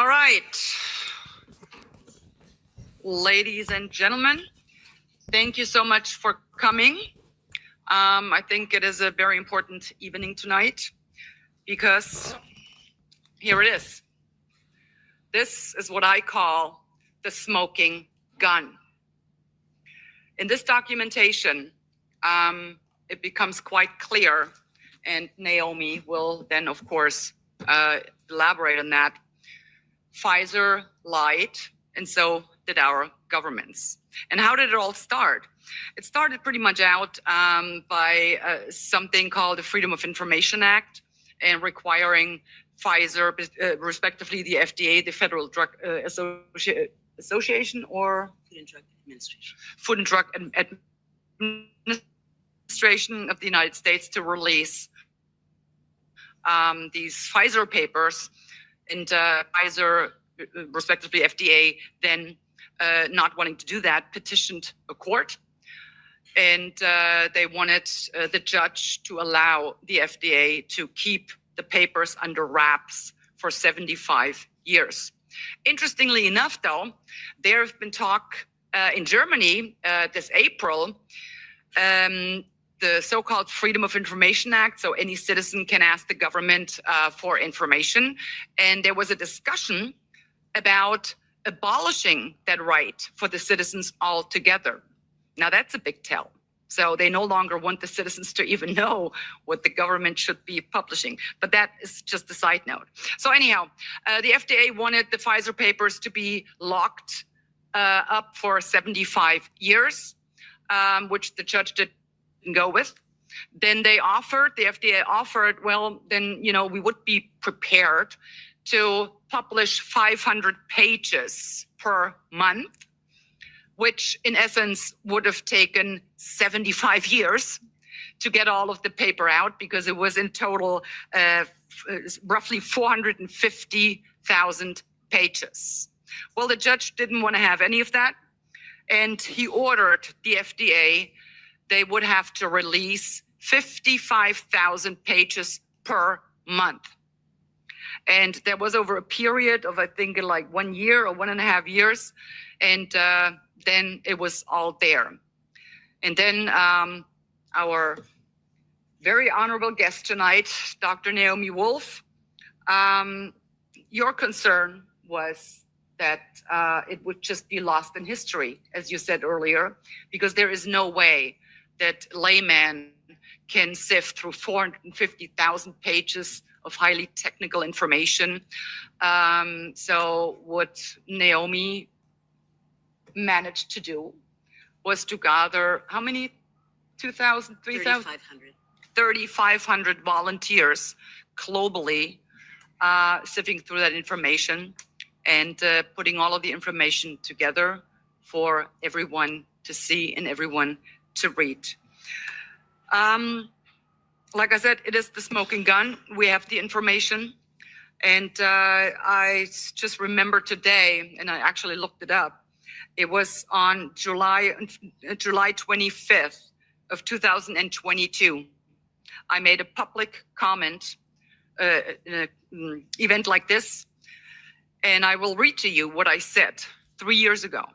All right, ladies and gentlemen, thank you so much for coming. I think it is a very important evening tonight because here it is. This is what I call the smoking gun. In this documentation, it becomes quite clear, and Naomi will then, of course, elaborate on that. Pfizer lied, and so did our governments. And how did it all start? It started pretty much out by something called the Freedom of Information Act, and requiring Pfizer, respectively the FDA, the Federal Drug Association, or Food and Drug Administration. Food and Drug Administration of the United States, to release these Pfizer papers, and Pfizer, respectively FDA, then not wanting to do that, petitioned a court, and they wanted the judge to allow the FDA to keep the papers under wraps for 75 years. Interestingly enough, though, there have been talk in Germany this April, the so-called Freedom of Information Act, so any citizen can ask the government for information. And there was a discussion about abolishing that right for the citizens altogether. Now that's a big tell. So they no longer want the citizens to even know what the government should be publishing. But that is just a side note. So anyhow, the FDA wanted the Pfizer papers to be locked up for 75 years, which the judge didn't go with. Then the FDA offered, well, then, we would be prepared to publish 500 pages per month, which in essence would have taken 75 years to get all of the paper out, because it was in total roughly 450,000 pages. Well, the judge didn't want to have any of that, and he ordered the FDA, they would have to release 55,000 pages per month. And that was over a period of, I think, like 1 year or 1.5 years. And then it was all there. And then our very honorable guest tonight, Dr. Naomi Wolf, your concern was that it would just be lost in history, as you said earlier, because there is no way that layman can sift through 450,000 pages of highly technical information. So what Naomi managed to do was to gather, how many? 2,000, 3,000? 3,500 volunteers globally, sifting through that information and putting all of the information together for everyone to see and everyone to read. Like I said, it is the smoking gun. We have the information. And I just remember today, and I actually looked it up, it was on July 25th of 2022. I made a public comment in an event like this, and I will read to you what I said 3 years ago.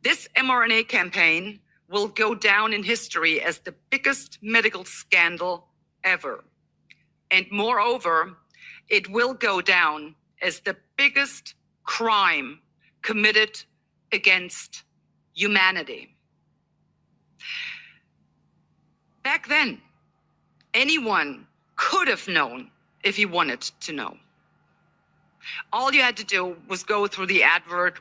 This mRNA campaign will go down in history as the biggest medical scandal ever. And moreover, it will go down as the biggest crime committed against humanity. Back then, anyone could have known if he wanted to know. All you had to do was go through the adverse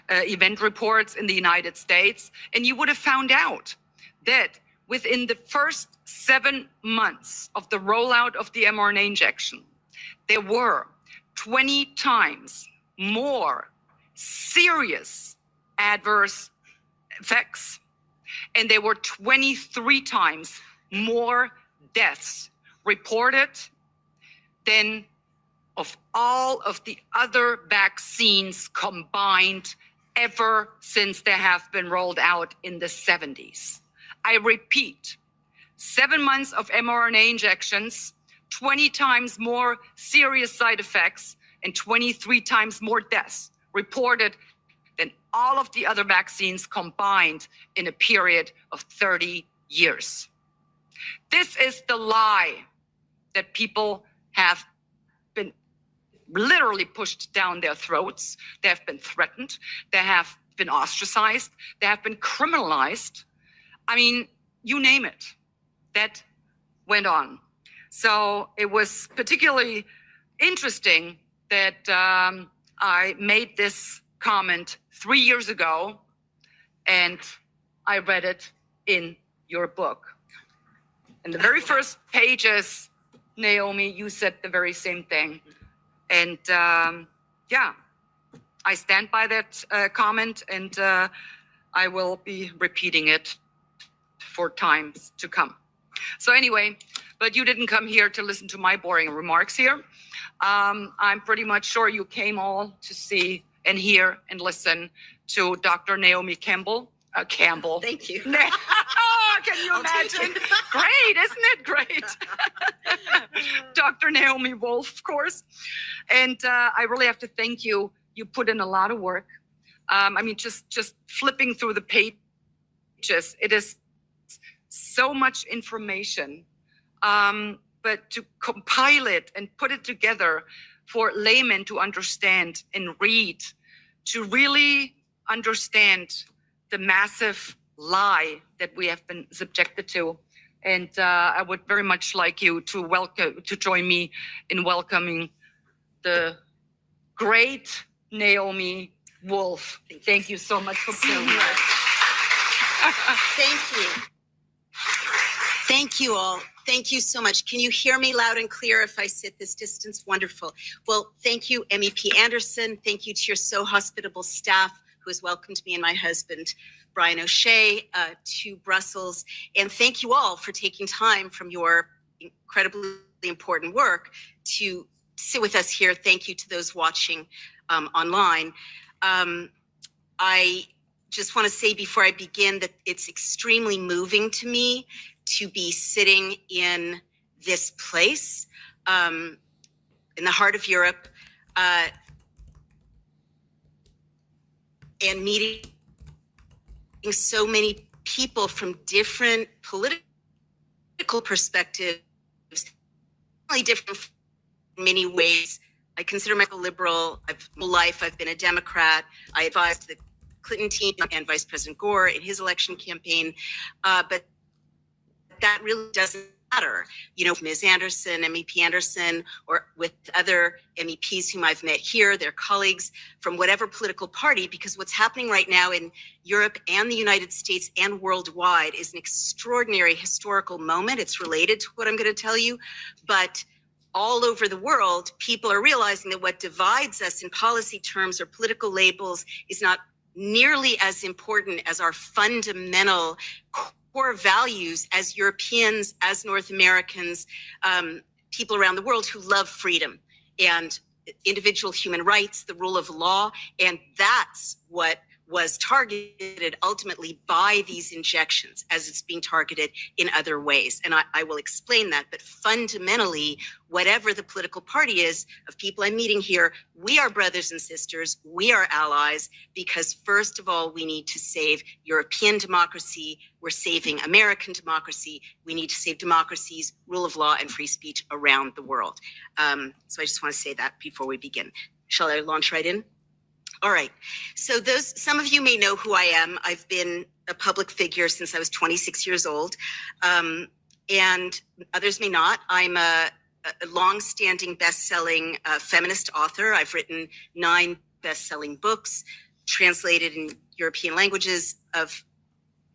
event reports in the United States, and you would have found out that within the first 7 months of the rollout of the mRNA injection, there were 20 times more serious adverse effects, and there were 23 times more deaths reported than of all of the other vaccines combined ever since they have been rolled out in the 70s. I repeat, 7 months of mRNA injections, 20 times more serious side effects and 23 times more deaths reported than all of the other vaccines combined in a period of 30 years. This is the lie that people have been literally pushed down their throats. They have been threatened. They have been ostracized. They have been criminalized. I mean, you name it. That went on. So it was particularly interesting that I made this comment 3 years ago, and I read it in your book. In the very first pages, Naomi, you said the very same thing. And yeah, I stand by that comment, and I will be repeating it for times to come. So anyway, but you didn't come here to listen to my boring remarks here. I'm pretty much sure you came all to see and hear and listen to Dr. Naomi Campbell. Campbell. Thank you. Can you imagine? Great, isn't it great? Dr. Naomi Wolf, of course. And I really have to thank you. You put in a lot of work. I mean, just flipping through the pages, it is so much information. But to compile it and put it together for laymen to understand and read, to really understand the massive lie that we have been subjected to. And I would very much like you to join me in welcoming the great Naomi Wolf. Thank you so much for being here. Thank you. Thank you all. Thank you so much. Can you hear me loud and clear if I sit this distance? Wonderful. Well, thank you, MEP Anderson. Thank you to your so hospitable staff who has welcomed me and my husband, Brian O'Shea, to Brussels. And thank you all for taking time from your incredibly important work to sit with us here. Thank you to those watching online. I just want to say before I begin that it's extremely moving to me to be sitting in this place, in the heart of Europe, and meeting so many people from different political perspectives, really different in many ways. I consider myself a liberal. I've been a Democrat. I advised the Clinton team and Vice President Gore in his election campaign, but that really doesn't matter. You know, Ms. Anderson, MEP Anderson, or with other MEPs whom I've met here, their colleagues from whatever political party, because what's happening right now in Europe and the United States and worldwide is an extraordinary historical moment. It's related to what I'm going to tell you, but all over the world, people are realizing that what divides us in policy terms or political labels is not nearly as important as our fundamental core values as Europeans, as North Americans, people around the world who love freedom and individual human rights, the rule of law. And that's what was targeted ultimately by these injections as it's being targeted in other ways. And I will explain that. But fundamentally, whatever the political party is of people I'm meeting here, we are brothers and sisters. We are allies because, first of all, we need to save European democracy. We're saving American democracy. We need to save democracies, rule of law, and free speech around the world. So I just want to say that before we begin. Shall I launch right in? All right. So some of you may know who I am. I've been a public figure since I was 26 years old, and others may not. I'm a long-standing best-selling feminist author. I've written 9 best-selling books, translated in European languages of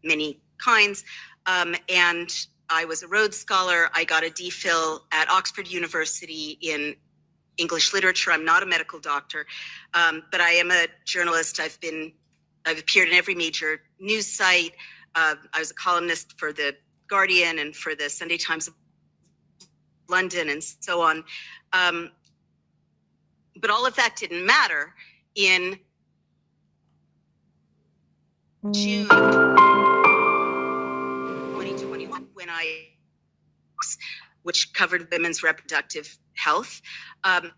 many kinds, and I was a Rhodes Scholar. I got a DPhil at Oxford University in English literature. I'm not a medical doctor, but I am a journalist. I've appeared in every major news site. I was a columnist for The Guardian and for the Sunday Times of London and so on. But all of that didn't matter in June 2021 when I which covered women's reproductive health.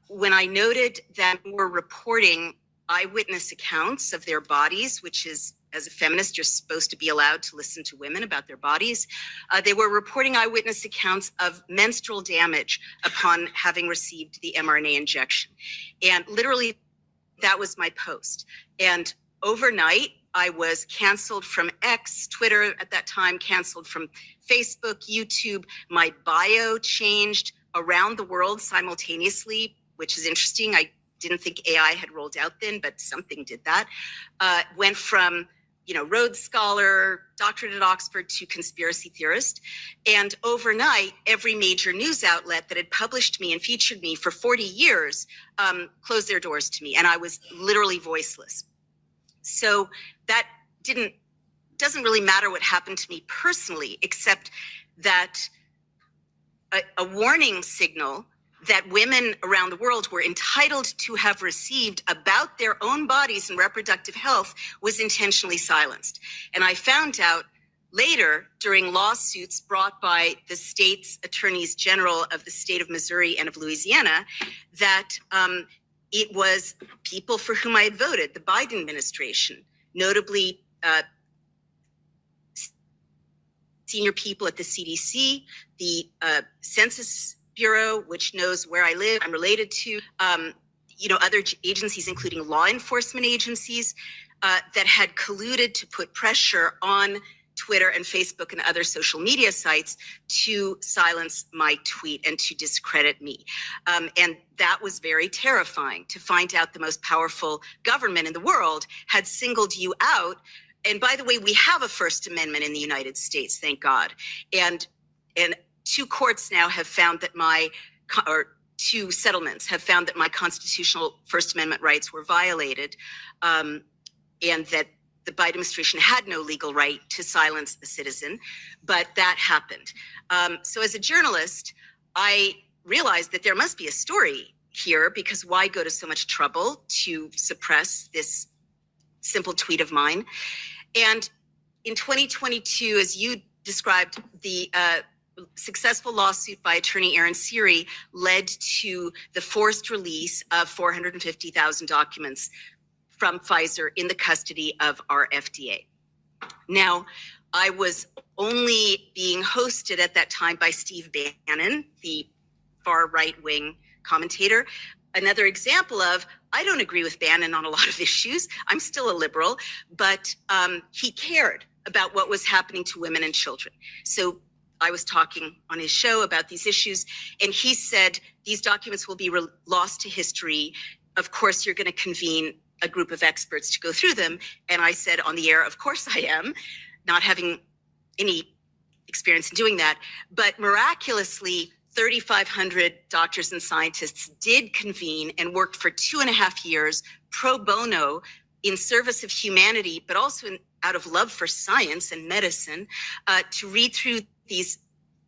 When I noted that we're reporting eyewitness accounts of their bodies, which is, as a feminist, you're supposed to be allowed to listen to women about their bodies. They were reporting eyewitness accounts of menstrual damage upon having received the mRNA injection. And literally, that was my post. And overnight, I was canceled from X, Twitter at that time, canceled from Facebook, YouTube. My bio changed around the world simultaneously, which is interesting. I didn't think AI had rolled out then, but something did that. Went from, Rhodes Scholar, doctorate at Oxford, to conspiracy theorist. And overnight, every major news outlet that had published me and featured me for 40 years closed their doors to me, and I was literally voiceless. So that doesn't really matter what happened to me personally, except that a warning signal that women around the world were entitled to have received about their own bodies and reproductive health was intentionally silenced. And I found out later, during lawsuits brought by the state's attorneys general of the state of Missouri and of Louisiana, that it was people for whom I had voted, the Biden administration, notably senior people at the CDC, the Census Bureau, which knows where I live, I'm related to, other agencies, including law enforcement agencies, that had colluded to put pressure on Twitter and Facebook and other social media sites to silence my tweet and to discredit me. And that was very terrifying, to find out the most powerful government in the world had singled you out. And by the way, we have a First Amendment in the United States, thank God. And two courts now have found that two settlements have found that my constitutional First Amendment rights were violated, and that the Biden administration had no legal right to silence a citizen, but that happened. So as a journalist, I realized that there must be a story here, because why go to so much trouble to suppress this simple tweet of mine? And in 2022, as you described, the successful lawsuit by attorney Aaron Siri led to the forced release of 450,000 documents from Pfizer in the custody of our FDA. Now, I was only being hosted at that time by Steve Bannon, the far right-wing commentator. Another example of, I don't agree with Bannon on a lot of issues. I'm still a liberal, but he cared about what was happening to women and children. So I was talking on his show about these issues, and he said, these documents will be lost to history. Of course, you're going to convene a group of experts to go through them. And I said on the air, of course I am, not having any experience in doing that. But miraculously, 3,500 doctors and scientists did convene and worked for 2.5 years pro bono in service of humanity, but also out of love for science and medicine, to read through these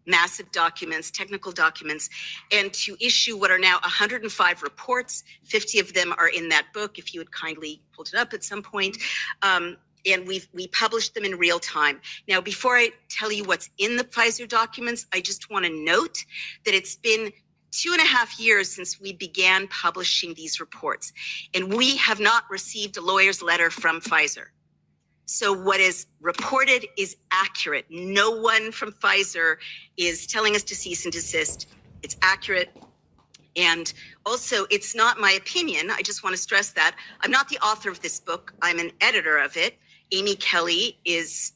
massive documents, technical documents, and to issue what are now 105 reports. 50 of them are in that book, if you would kindly hold it up at some point. And we published them in real time. Now, before I tell you what's in the Pfizer documents, I just want to note that it's been 2.5 years since we began publishing these reports, and we have not received a lawyer's letter from Pfizer. So what is reported is accurate. No one from Pfizer is telling us to cease and desist. It's accurate. And also, it's not my opinion. I just want to stress that. I'm not the author of this book. I'm an editor of it. Amy Kelly is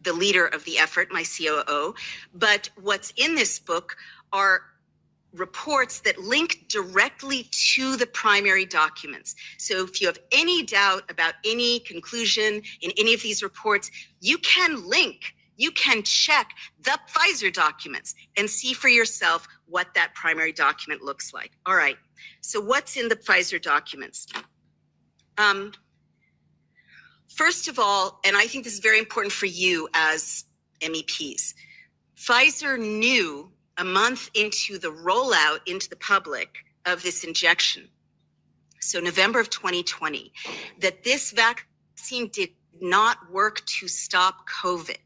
the leader of the effort, my COO. But what's in this book are reports that link directly to the primary documents. So if you have any doubt about any conclusion in any of these reports, you can check the Pfizer documents and see for yourself what that primary document looks like. All right, so what's in the Pfizer documents? First of all, and I think this is very important for you as MEPs, Pfizer knew a month into the rollout into the public of this injection, so November of 2020, that this vaccine did not work to stop COVID.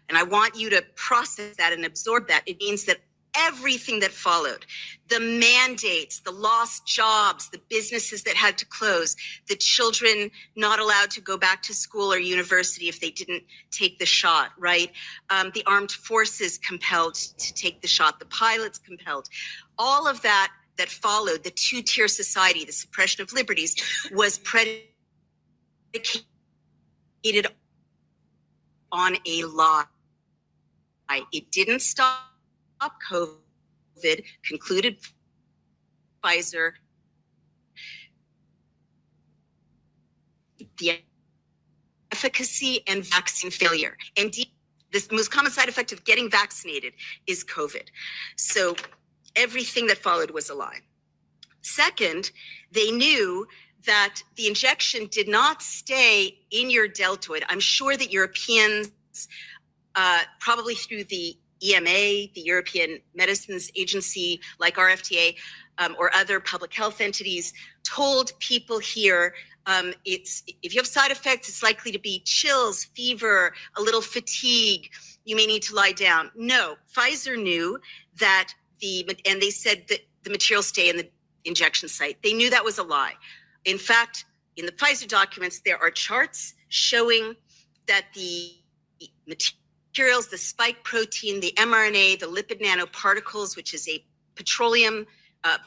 And I want you to process that and absorb that. It means that everything that followed, the mandates, the lost jobs, the businesses that had to close, the children not allowed to go back to school or university if they didn't take the shot, right? The armed forces compelled to take the shot, the pilots compelled. All of that followed, the two-tier society, the suppression of liberties, was predicated on a lie. It didn't stop COVID, concluded Pfizer. The efficacy and vaccine failure. Indeed, the most common side effect of getting vaccinated is COVID. So everything that followed was a lie. Second, they knew that the injection did not stay in your deltoid. I'm sure that Europeans, probably through the EMA, the European Medicines Agency, like our FDA, or other public health entities, told people here, if you have side effects, it's likely to be chills, fever, a little fatigue. You may need to lie down. No, Pfizer knew that and they said that the materials stay in the injection site. They knew that was a lie. In fact, in the Pfizer documents, there are charts showing that the materials, the spike protein, the mRNA, the lipid nanoparticles, which is a petroleum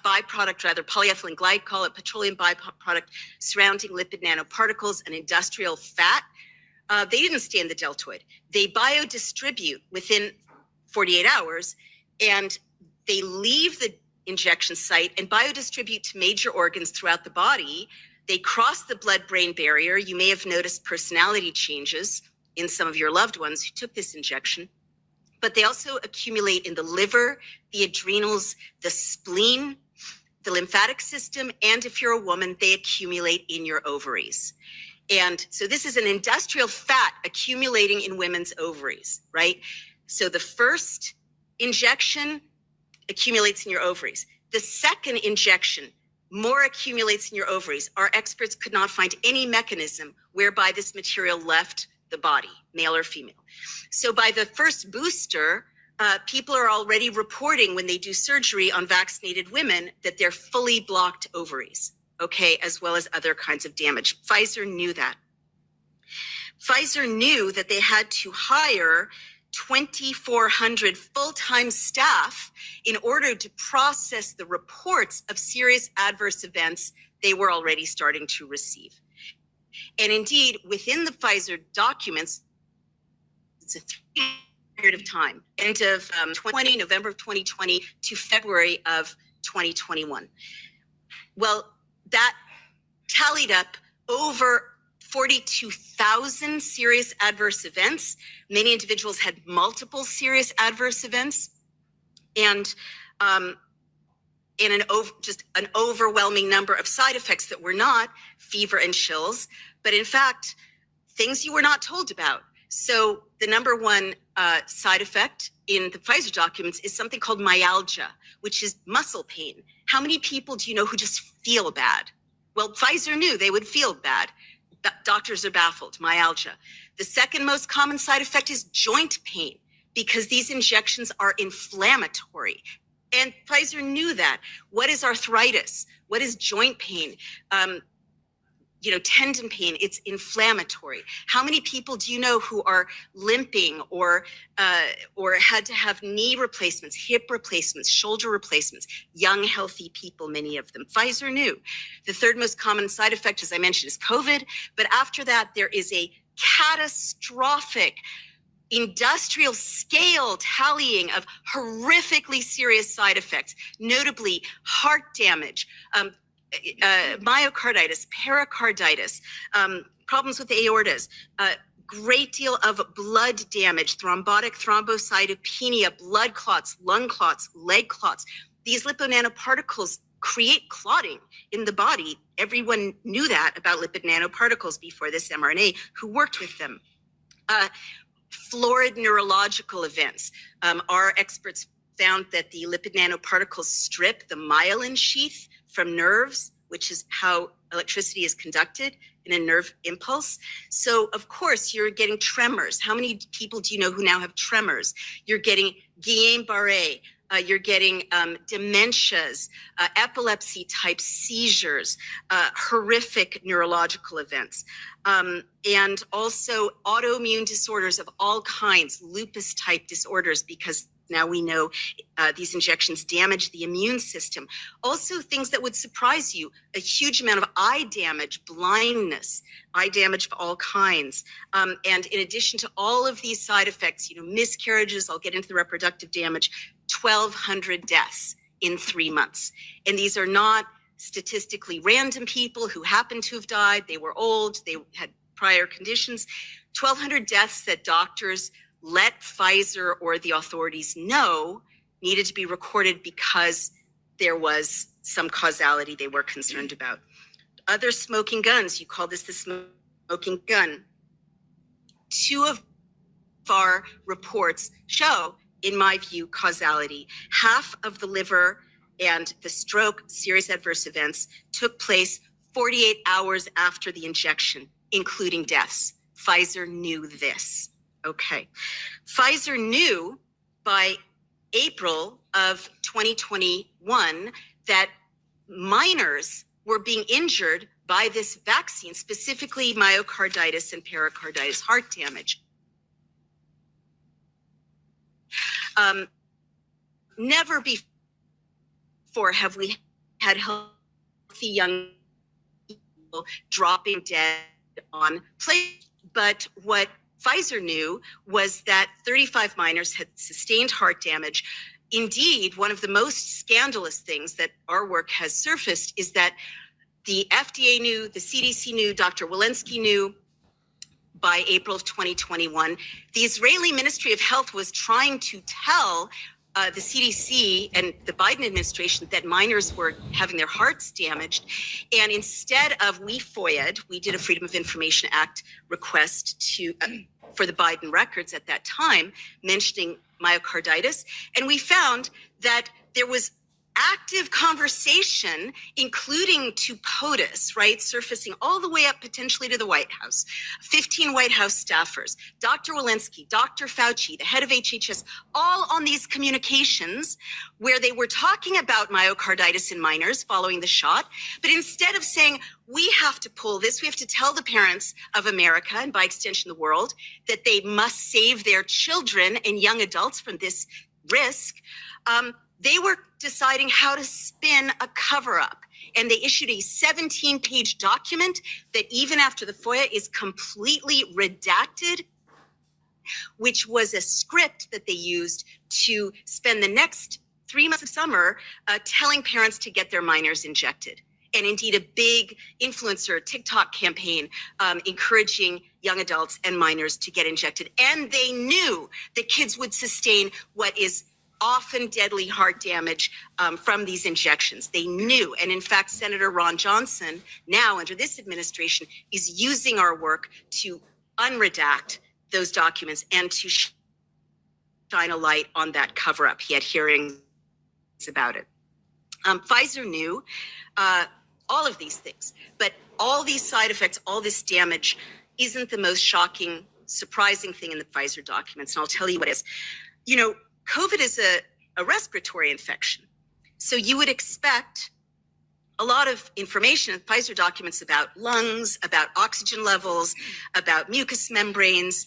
byproduct, rather polyethylene glycol, a petroleum byproduct surrounding lipid nanoparticles, an industrial fat, they didn't stay in the deltoid. They biodistribute within 48 hours, and they leave the injection site and biodistribute to major organs throughout the body. They cross the blood-brain barrier. You may have noticed personality changes in some of your loved ones who took this injection, but they also accumulate in the liver, the adrenals, the spleen, the lymphatic system, and if you're a woman, they accumulate in your ovaries. And so this is an industrial fat accumulating in women's ovaries, right? So the first injection accumulates in your ovaries. The second injection, more accumulates in your ovaries. Our experts could not find any mechanism whereby this material left the body, male or female. So by the first booster, people are already reporting when they do surgery on vaccinated women that they're fully blocked ovaries, okay, as well as other kinds of damage. Pfizer knew that. Pfizer knew that they had to hire 2,400 full-time staff in order to process the reports of serious adverse events they were already starting to receive. And indeed, within the Pfizer documents, it's a 3-year period of time, end of November of 2020 to February of 2021. Well, that tallied up over 42,000 serious adverse events. Many individuals had multiple serious adverse events, and just an overwhelming number of side effects that were not fever and chills, but in fact, things you were not told about. So the number one side effect in the Pfizer documents is something called myalgia, which is muscle pain. How many people do you know who just feel bad? Well, Pfizer knew they would feel bad. Doctors are baffled, myalgia. The second most common side effect is joint pain, because these injections are inflammatory. And Pfizer knew that. What is arthritis? What is joint pain? Tendon pain, it's inflammatory. How many people do you know who are limping or had to have knee replacements, hip replacements, shoulder replacements? Young, healthy people, many of them. Pfizer knew. The third most common side effect, as I mentioned, is COVID. But after that, there is a catastrophic industrial scale tallying of horrifically serious side effects, notably heart damage, myocarditis, pericarditis, problems with the aortas, great deal of blood damage, thrombotic thrombocytopenia, blood clots, lung clots, leg clots. These lipid-nanoparticles create clotting in the body. Everyone knew that about lipid nanoparticles before this mRNA who worked with them. Florid neurological events. Our experts found that the lipid nanoparticles strip the myelin sheath from nerves, which is how electricity is conducted in a nerve impulse. So of course you're getting tremors. How many people do you know who now have tremors? You're getting Guillain-Barré, You're getting dementias, epilepsy-type seizures, horrific neurological events, and also autoimmune disorders of all kinds, lupus-type disorders, because now we know these injections damage the immune system. Also things that would surprise you, a huge amount of eye damage, blindness, eye damage of all kinds. And in addition to all of these side effects, miscarriages, I'll get into the reproductive damage, 1,200 deaths in 3 months. And these are not statistically random people who happen to have died. They were old, they had prior conditions. 1,200 deaths that doctors let Pfizer or the authorities know needed to be recorded because there was some causality they were concerned about. Other smoking guns, you call this the smoking gun. 2 of our reports show, in my view, causality. Half of the liver and the stroke serious adverse events took place 48 hours after the injection, including deaths. Pfizer knew this. Okay. Pfizer knew by April of 2021 that minors were being injured by this vaccine, specifically myocarditis and pericarditis, heart damage. Never before have we had healthy young people dropping dead on plate. But what Pfizer knew was that 35 minors had sustained heart damage. Indeed, one of the most scandalous things that our work has surfaced is that the FDA knew, the CDC knew, Dr. Walensky knew by April of 2021. The Israeli Ministry of Health was trying to tell the CDC and the Biden administration that minors were having their hearts damaged. And instead of, we did a Freedom of Information Act request for the Biden records at that time, mentioning myocarditis. And we found that there was active conversation, including to POTUS, right, surfacing all the way up potentially to the White House, 15 White House staffers, Dr. Walensky, Dr. Fauci, the head of HHS, all on these communications where they were talking about myocarditis in minors following the shot. But instead of saying, we have to pull this, we have to tell the parents of America, and by extension the world, that they must save their children and young adults from this risk, they were deciding how to spin a cover-up. And they issued a 17-page document that even after the FOIA is completely redacted, which was a script that they used to spend the next 3 months of summer telling parents to get their minors injected. And indeed, a big influencer TikTok campaign encouraging young adults and minors to get injected. And they knew that kids would sustain what is often deadly heart damage from these injections. They knew. And in fact, Senator Ron Johnson, now under this administration, is using our work to unredact those documents and to shine a light on that cover-up. He had hearings about it. Pfizer knew all of these things, but all these side effects, all this damage isn't the most shocking, surprising thing in the Pfizer documents. And I'll tell you what is. COVID is a respiratory infection. So you would expect a lot of information in Pfizer documents about lungs, about oxygen levels, about mucous membranes.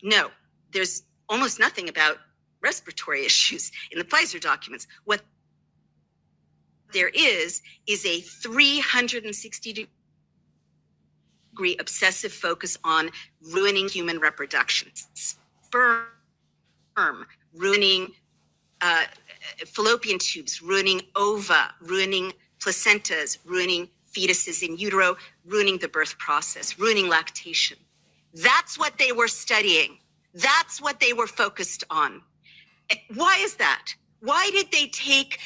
No, there's almost nothing about respiratory issues in the Pfizer documents. What there is a 360-degree obsessive focus on ruining human reproduction. Sperm ruining fallopian tubes, ruining ova, ruining placentas, ruining fetuses in utero, ruining the birth process, ruining lactation. That's what they were studying. That's what they were focused on. Why is that? Why did they take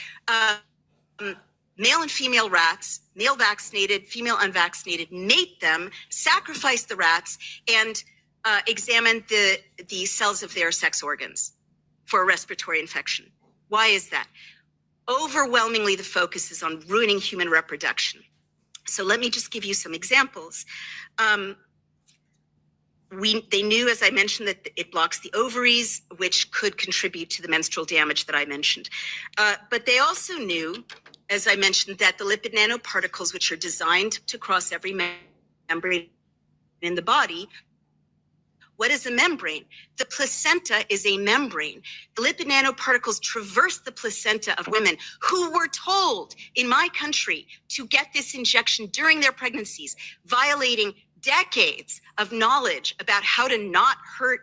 male and female rats, male vaccinated, female unvaccinated, mate them, sacrifice the rats, and examine the cells of their sex organs for a respiratory infection? Why is that? Overwhelmingly, the focus is on ruining human reproduction. So let me just give you some examples. They knew, as I mentioned, that it blocks the ovaries, which could contribute to the menstrual damage that I mentioned. But they also knew, as I mentioned, that the lipid nanoparticles, which are designed to cross every membrane in the body. What is a membrane? The placenta is a membrane. The lipid nanoparticles traverse the placenta of women who were told in my country to get this injection during their pregnancies, violating decades of knowledge about how to not hurt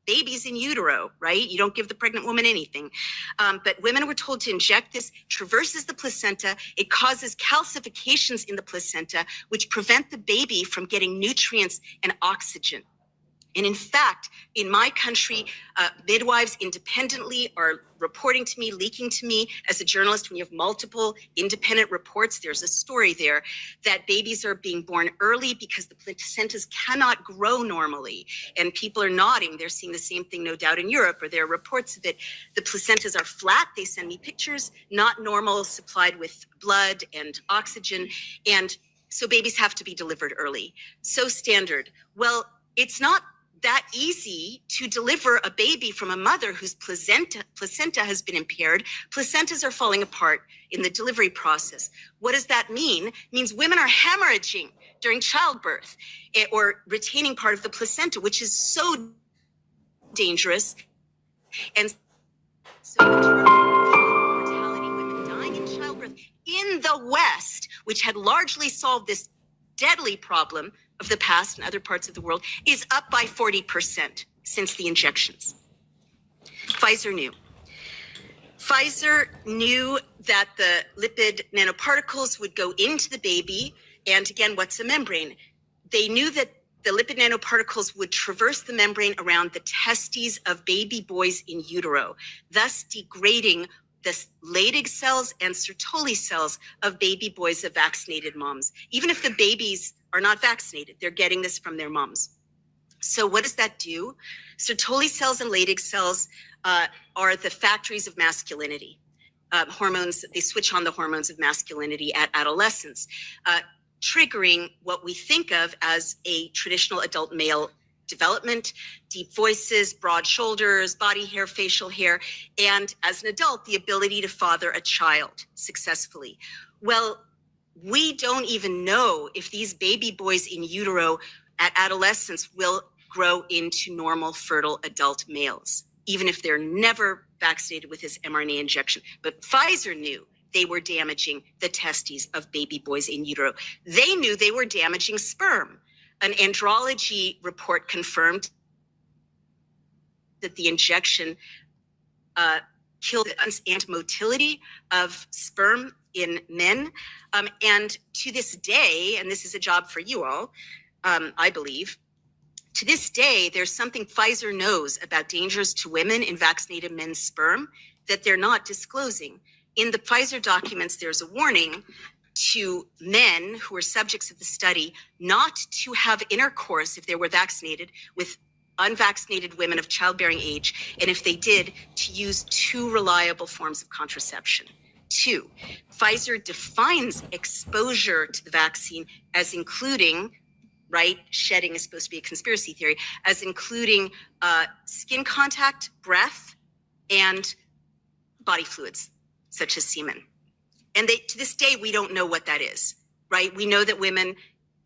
babies in utero, right? You don't give the pregnant woman anything. But women were told to inject this, traverses the placenta. It causes calcifications in the placenta, which prevent the baby from getting nutrients and oxygen. And in fact, in my country, midwives independently are reporting to me, leaking to me as a journalist. When you have multiple independent reports, there's a story there that babies are being born early because the placentas cannot grow normally. And people are nodding. They're seeing the same thing, no doubt, in Europe, or there are reports of it. The placentas are flat. They send me pictures, not normal, supplied with blood and oxygen. And so babies have to be delivered early. So standard. Well, it's not that easy to deliver a baby from a mother whose placenta has been impaired. Placentas are falling apart in the delivery process. What does that mean? It means women are hemorrhaging during childbirth or retaining part of the placenta, which is so dangerous. And so mortality, women dying in childbirth in the West, which had largely solved this deadly problem of the past and other parts of the world, is up by 40% since the injections. Pfizer knew. Pfizer knew that the lipid nanoparticles would go into the baby. And again, what's a membrane? They knew that the lipid nanoparticles would traverse the membrane around the testes of baby boys in utero, thus degrading the Leydig cells and Sertoli cells of baby boys of vaccinated moms. Even if the babies are not vaccinated, they're getting this from their moms. So what does that do? Sertoli cells and Leydig cells are the factories of masculinity. Hormones, they switch on the hormones of masculinity at adolescence, triggering what we think of as a traditional adult male development, deep voices, broad shoulders, body hair, facial hair, and as an adult, the ability to father a child successfully. Well, we don't even know if these baby boys in utero at adolescence will grow into normal fertile adult males, even if they're never vaccinated with this mRNA injection. But Pfizer knew they were damaging the testes of baby boys in utero. They knew they were damaging sperm. An andrology report confirmed that the injection killed and motility of sperm in men. And to this day, and this is a job for you all, I believe, to this day, there's something Pfizer knows about dangers to women in vaccinated men's sperm that they're not disclosing. In the Pfizer documents, there's a warning to men who are subjects of the study not to have intercourse if they were vaccinated with unvaccinated women of childbearing age, and if they did, to use 2 reliable forms of contraception. 2, Pfizer defines exposure to the vaccine as including, right, shedding is supposed to be a conspiracy theory, as including skin contact, breath, and body fluids, such as semen. And to this day, we don't know what that is, right? We know that women,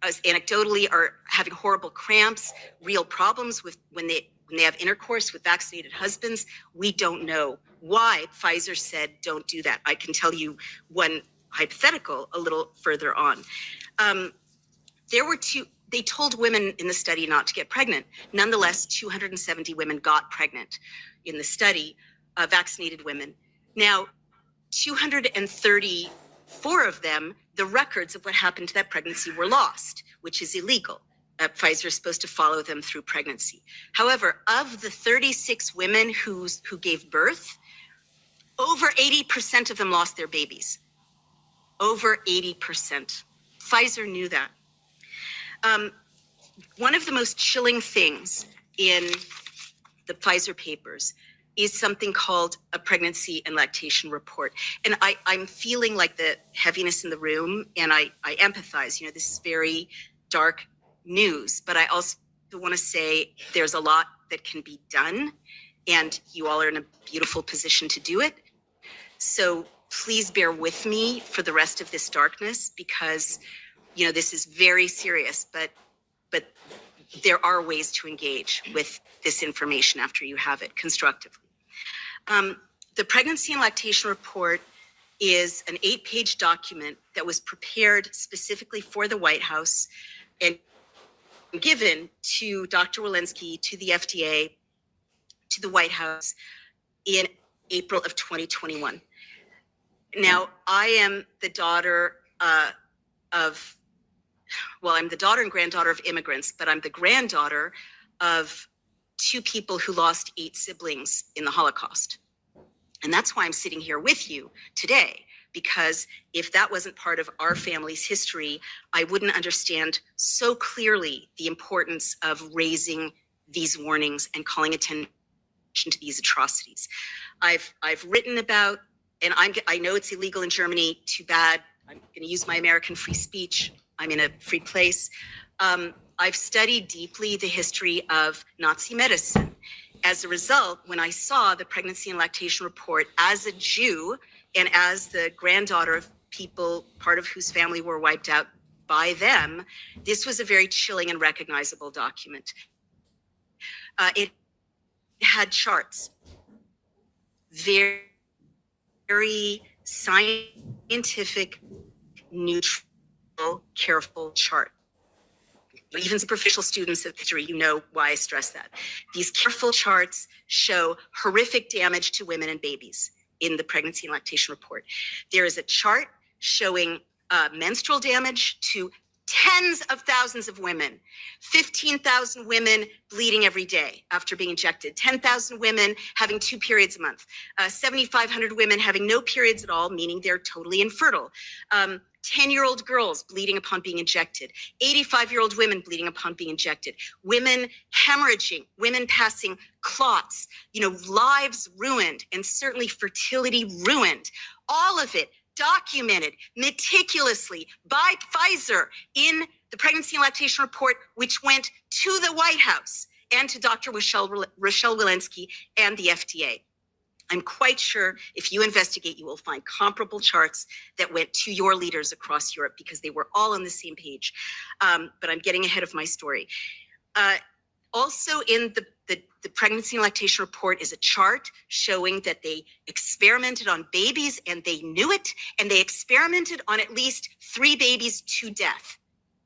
as anecdotally, are having horrible cramps, real problems with when they have intercourse with vaccinated husbands. We don't know why Pfizer said don't do that. I can tell you one hypothetical a little further on. They told women in the study not to get pregnant. Nonetheless, 270 women got pregnant in the study, vaccinated women. Now, 234 of them, the records of what happened to that pregnancy were lost, which is illegal. Pfizer is supposed to follow them through pregnancy. However, of the 36 women who gave birth, over 80% of them lost their babies. Over 80%. Pfizer knew that. One of the most chilling things in the Pfizer papers is something called a pregnancy and lactation report. And I'm feeling like the heaviness in the room, and I empathize. You know, this is very dark news, but I also want to say there's a lot that can be done, and you all are in a beautiful position to do it. So please bear with me for the rest of this darkness, because, you know, this is very serious, but there are ways to engage with this information after you have it constructively. The pregnancy and lactation report is an 8-page document that was prepared specifically for the White House and given to Dr. Walensky, to the FDA, to the White House in April of 2021. Now, I am the daughter I'm the daughter and granddaughter of immigrants, but I'm the granddaughter of 2 people who lost 8 siblings in the Holocaust. And that's why I'm sitting here with you today, because if that wasn't part of our family's history, I wouldn't understand so clearly the importance of raising these warnings and calling attention to these atrocities. I've written about, and I know it's illegal in Germany, too bad. I'm going to use my American free speech. I'm in a free place. I've studied deeply the history of Nazi medicine. As a result, when I saw the pregnancy and lactation report as a Jew and as the granddaughter of people, part of whose family were wiped out by them, this was a very chilling and recognizable document. It had charts, very scientific, neutral, careful chart. Even superficial students of history, you know why I stress that. These careful charts show horrific damage to women and babies in the pregnancy and lactation report. There is a chart showing menstrual damage to tens of thousands of women, 15,000 women bleeding every day after being injected, 10,000 women having 2 periods a month, 7,500 women having no periods at all, meaning they're totally infertile. 10-year-old girls bleeding upon being injected, 85-year-old women bleeding upon being injected, women hemorrhaging, women passing clots, lives ruined, and certainly fertility ruined. All of it documented meticulously by Pfizer in the pregnancy and lactation report, which went to the White House and to Dr. Rochelle Walensky and the FDA. I'm quite sure if you investigate, you will find comparable charts that went to your leaders across Europe, because they were all on the same page. But I'm getting ahead of my story. Also in the pregnancy and lactation report is a chart showing that they experimented on babies and they knew it, and they experimented on at least 3 babies to death.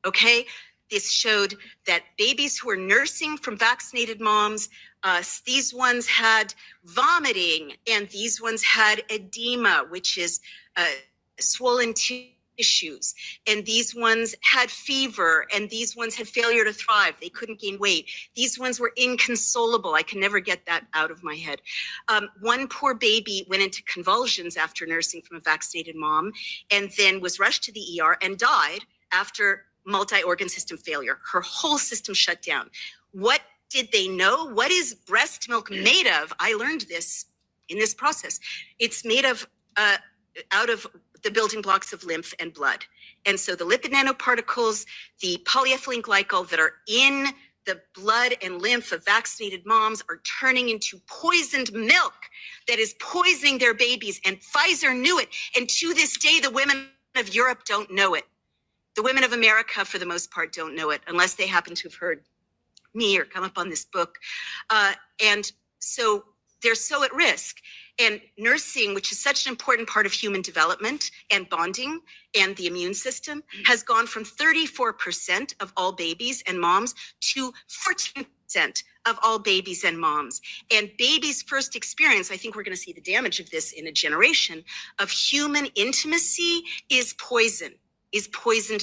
Okay? This showed that babies who were nursing from vaccinated moms, these ones had vomiting, and these ones had edema, which is swollen tissues, and these ones had fever, and these ones had failure to thrive. They couldn't gain weight. These ones were inconsolable. I can never get that out of my head. One poor baby went into convulsions after nursing from a vaccinated mom, and then was rushed to the ER and died after multi-organ system failure. Her whole system shut down. What did they know? What is breast milk made of? I learned this in this process. It's made of out of the building blocks of lymph and blood. And so the lipid nanoparticles, the polyethylene glycol that are in the blood and lymph of vaccinated moms are turning into poisoned milk that is poisoning their babies. And Pfizer knew it. And to this day, the women of Europe don't know it. The women of America, for the most part, don't know it, unless they happen to have heard me or come up on this book. And so they're so at risk. And nursing, which is such an important part of human development and bonding and the immune system, has gone from 34% of all babies and moms to 14% of all babies and moms. And babies' first experience, I think we're going to see the damage of this in a generation, of human intimacy is poisoned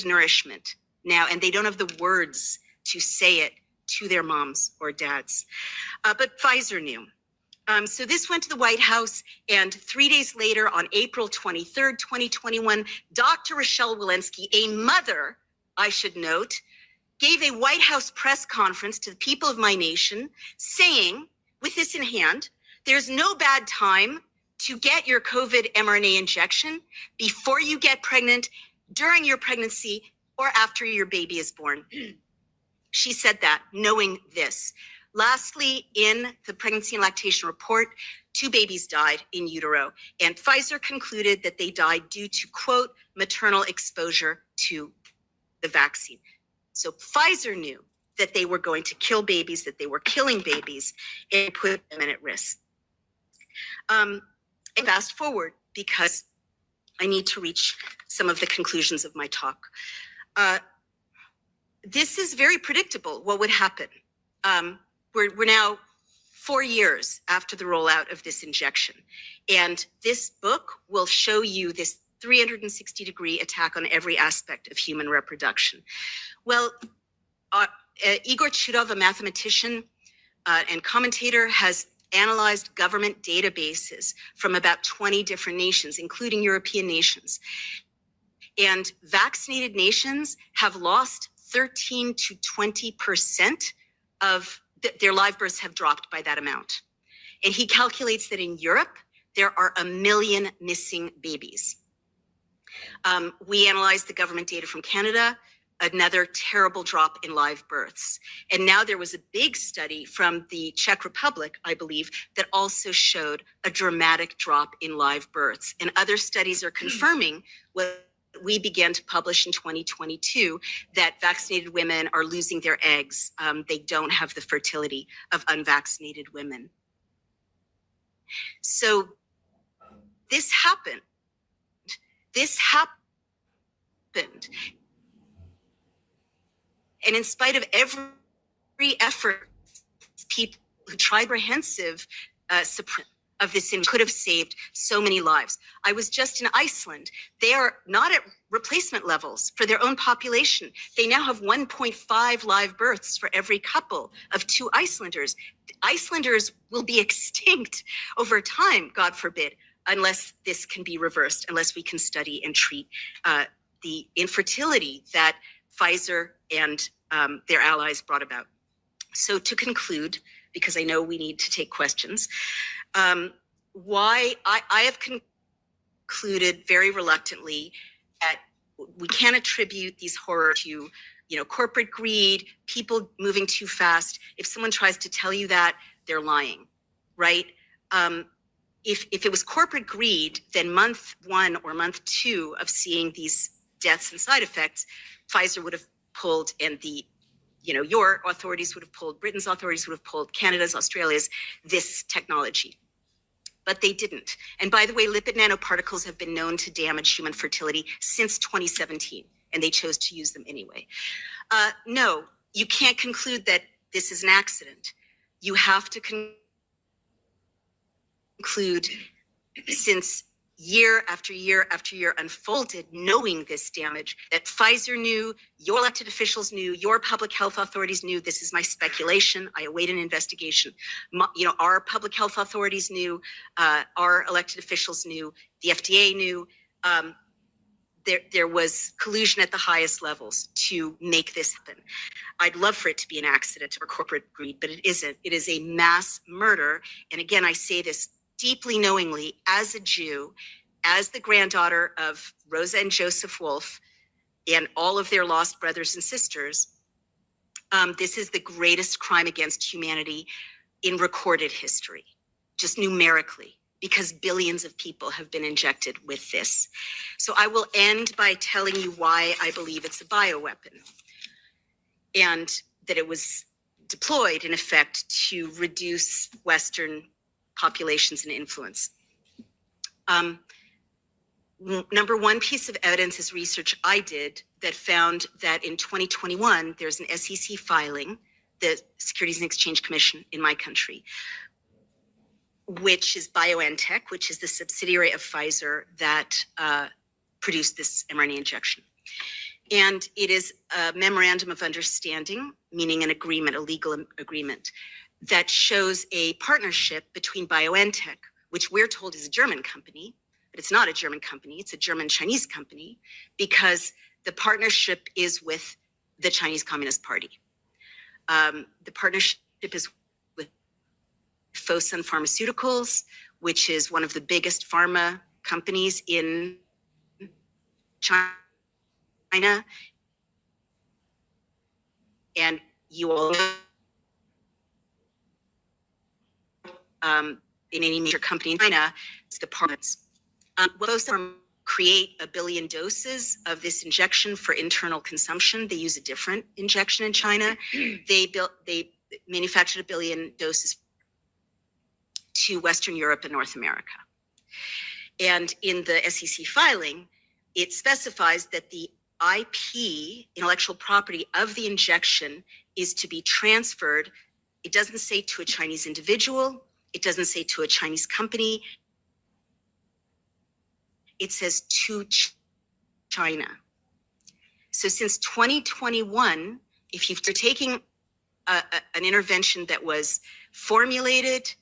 nourishment now, and they don't have the words to say it to their moms or dads. But Pfizer knew. So this went to the White House, and 3 days later, on April 23rd, 2021, Dr. Rochelle Walensky, a mother, I should note, gave a White House press conference to the people of my nation, saying, with this in hand, there's no bad time to get your COVID mRNA injection before you get pregnant, during your pregnancy, or after your baby is born. She said that knowing this. Lastly, in the pregnancy and lactation report, 2 babies died in utero, and Pfizer concluded that they died due to, quote, maternal exposure to the vaccine. So Pfizer knew that they were going to kill babies, that they were killing babies, and put them at risk. And fast forward, because I need to reach some of the conclusions of my talk. This is very predictable, what would happen. We're now 4 years after the rollout of this injection. And this book will show you this 360-degree attack on every aspect of human reproduction. Well, Igor Chudov, a mathematician and commentator, has analyzed government databases from about 20 different nations, including European nations. And vaccinated nations have lost 13 to 20% of their live births have dropped by that amount. And he calculates that in Europe, there are 1 million missing babies. We analyzed the government data from Canada, another terrible drop in live births. And now there was a big study from the Czech Republic, I believe, that also showed a dramatic drop in live births. And other studies are confirming what we began to publish in 2022, that vaccinated women are losing their eggs. They don't have the fertility of unvaccinated women. So this happened. This happened. And in spite of every effort, people who tried comprehensive suppression of this could have saved so many lives. I was just in Iceland. They are not at replacement levels for their own population. They now have 1.5 live births for every couple of 2 Icelanders. Icelanders will be extinct over time, God forbid, unless this can be reversed, unless we can study and treat the infertility that Pfizer and their allies brought about. So to conclude, because I know we need to take questions, why I have concluded very reluctantly that we can't attribute these horrors to, corporate greed, people moving too fast. If someone tries to tell you that, they're lying, right? If it was corporate greed, then month 1 or month 2 of seeing these deaths and side effects, Pfizer would have pulled, and your authorities would have pulled, Britain's authorities would have pulled, Canada's, Australia's, this technology. But they didn't. And by the way, lipid nanoparticles have been known to damage human fertility since 2017, and they chose to use them anyway. No, you can't conclude that this is an accident. You have to conclude, since year after year after year unfolded, knowing this damage, that Pfizer knew, your elected officials knew, your public health authorities knew. This is my speculation. I await an investigation. Our public health authorities knew, our elected officials knew, the FDA knew. There was collusion at the highest levels to make this happen. I'd love for it to be an accident or corporate greed, but it isn't. It is a mass murder. And again, I say this deeply knowingly, as a Jew, as the granddaughter of Rosa and Joseph Wolf and all of their lost brothers and sisters. This is the greatest crime against humanity in recorded history, just numerically, because billions of people have been injected with this. So I will end by telling you why I believe it's a bioweapon, and that it was deployed, in effect, to reduce Western populations and influence. Number one piece of evidence is research I did that found that in 2021, there's an SEC filing, the Securities and Exchange Commission in my country, which is BioNTech, which is the subsidiary of Pfizer that produced this mRNA injection. And it is a memorandum of understanding, meaning an agreement, a legal agreement, that shows a partnership between BioNTech, which we're told is a German company, but it's not a German company, it's a German-Chinese company, because the partnership is with the Chinese Communist Party. The partnership is with Fosun Pharmaceuticals, which is one of the biggest pharma companies in China. And you all know, in any major company in China, it's departments. Most of them create 1 billion doses of this injection for internal consumption. They use a different injection in China. They manufactured 1 billion doses to Western Europe and North America. And in the SEC filing, it specifies that the IP, intellectual property of the injection, is to be transferred. It doesn't say to a Chinese individual. It doesn't say to a Chinese company. It says to China. So since 2021, if you're taking an intervention that was formulated,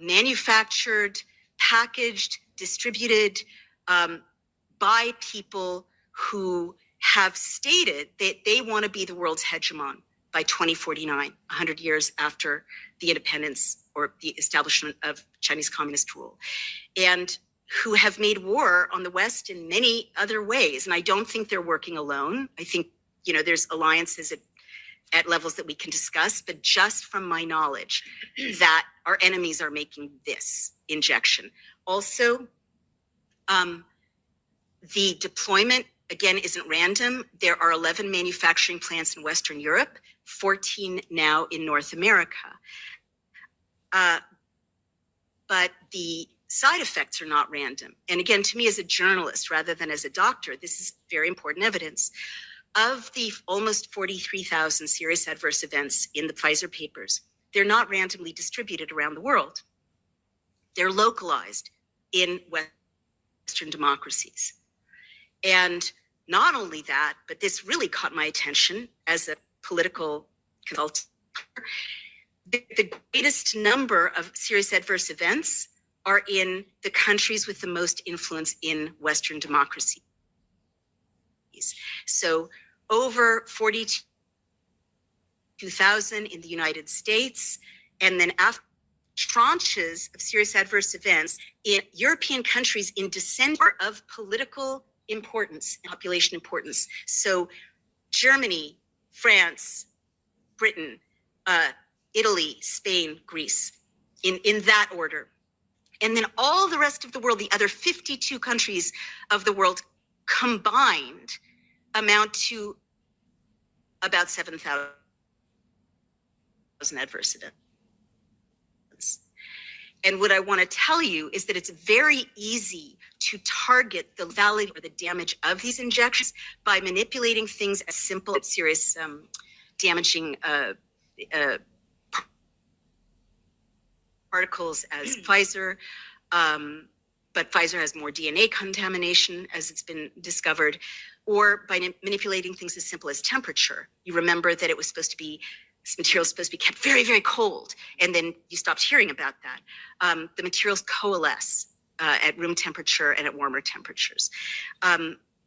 manufactured, packaged, distributed by people who have stated that they want to be the world's hegemon by 2049, 100 years after the independence or the establishment of Chinese communist rule, and who have made war on the West in many other ways. And I don't think they're working alone. I think, there's alliances at levels that we can discuss, but just from my knowledge that our enemies are making this injection. Also, the deployment, again, isn't random. There are 11 manufacturing plants in Western Europe, 14 now in North America. But the side effects are not random. And again, to me as a journalist, rather than as a doctor, this is very important evidence. Of the almost 43,000 serious adverse events in the Pfizer papers, they're not randomly distributed around the world. They're localized in Western democracies. And not only that, but this really caught my attention as a political consultant. The greatest number of serious adverse events are in the countries with the most influence in Western democracies. So over 42,000 in the United States, and then after tranches of serious adverse events in European countries in December of political importance, population importance. So Germany, France, Britain, Italy, Spain, Greece, in that order. And then all the rest of the world, the other 52 countries of the world combined amount to about 7,000 adverse events. And what I want to tell you is that it's very easy to target the validity or the damage of these injections by manipulating things as simple as serious damaging particles as Pfizer, but Pfizer has more DNA contamination, as it's been discovered, or by manipulating things as simple as temperature. You remember that it was supposed to be, this material is supposed to be kept very, very cold, and then you stopped hearing about that. The materials coalesce at room temperature and at warmer temperatures.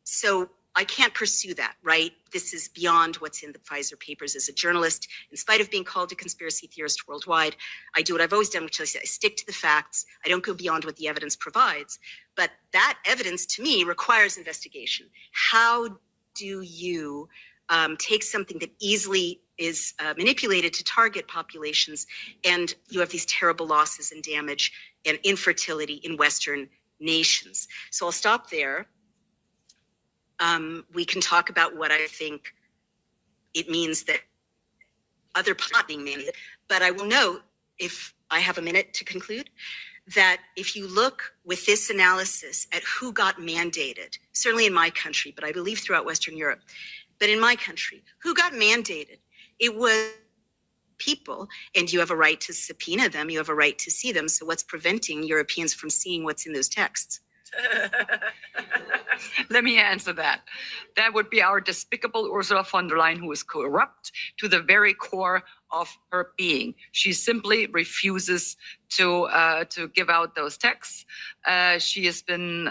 So I can't pursue that, right? This is beyond what's in the Pfizer papers. As a journalist, in spite of being called a conspiracy theorist worldwide, I do what I've always done, which is I stick to the facts. I don't go beyond what the evidence provides. But that evidence, to me, requires investigation. How do you take something that easily is manipulated to target populations, and you have these terrible losses and damage and infertility in Western nations? So I'll stop there. We can talk about what I think it means that other plot being made, but I will note, if I have a minute to conclude, that if you look with this analysis at who got mandated, certainly in my country, but I believe throughout Western Europe, but in my country, who got mandated? It was people, and you have a right to subpoena them, you have a right to see them. So what's preventing Europeans from seeing what's in those texts? Let me answer that. That would be our despicable Ursula von der Leyen, who is corrupt to the very core of her being. She simply refuses to give out those texts. She has been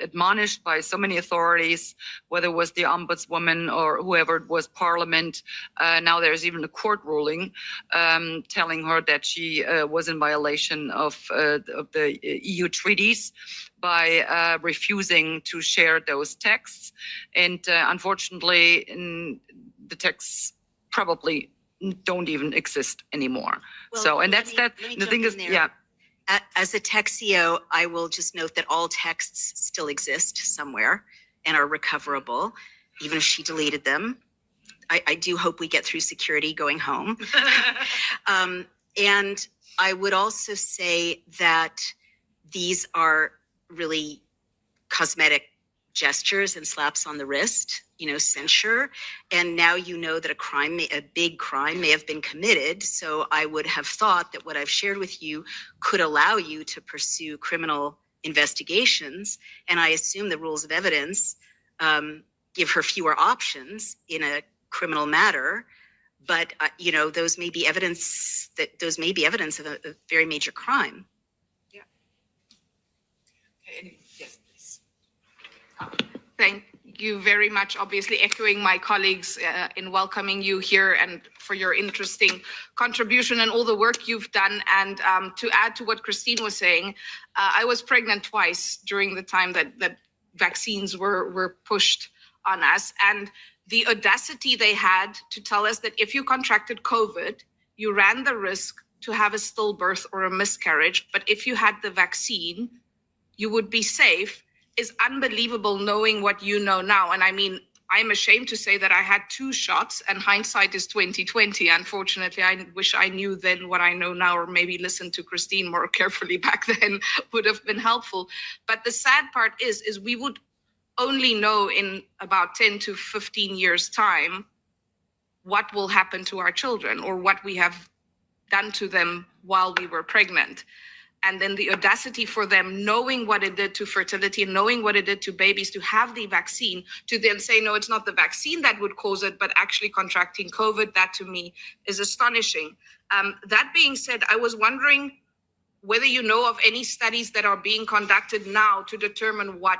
admonished by so many authorities, whether it was the ombudswoman or whoever it was, Parliament. Now there's even a court ruling telling her that she was in violation of the EU treaties by refusing to share those texts. And unfortunately, in the texts probably don't even exist anymore. Well, So, and let that's me- that. let me The jump thing in is, there. yeah, As a tech CEO, I will just note that all texts still exist somewhere and are recoverable, even if she deleted them. I do hope we get through security going home. And I would also say that these are really cosmetic gestures and slaps on the wrist, censure. And now you know that a big crime may have been committed. So I would have thought that what I've shared with you could allow you to pursue criminal investigations. And I assume the rules of evidence give her fewer options in a criminal matter. But those may be evidence of a very major crime. yes, please. Thank you very much. Obviously echoing my colleagues in welcoming you here and for your interesting contribution and all the work you've done. And to add to what Christine was saying, I was pregnant twice during the time that vaccines were pushed on us. And the audacity they had to tell us that if you contracted COVID, you ran the risk to have a stillbirth or a miscarriage. But if you had the vaccine, you would be safe, is unbelievable, knowing what you know now. And I mean, I'm ashamed to say that I had 2 shots, and hindsight is 2020. Unfortunately, I wish I knew then what I know now, or maybe listened to Christine more carefully back then would have been helpful. But the sad part is we would only know in about 10 to 15 years time what will happen to our children or what we have done to them while we were pregnant. And then the audacity for them, knowing what it did to fertility and knowing what it did to babies, to have the vaccine, to then say, no, it's not the vaccine that would cause it, but actually contracting COVID, that to me is astonishing. That being said, I was wondering whether you know of any studies that are being conducted now to determine what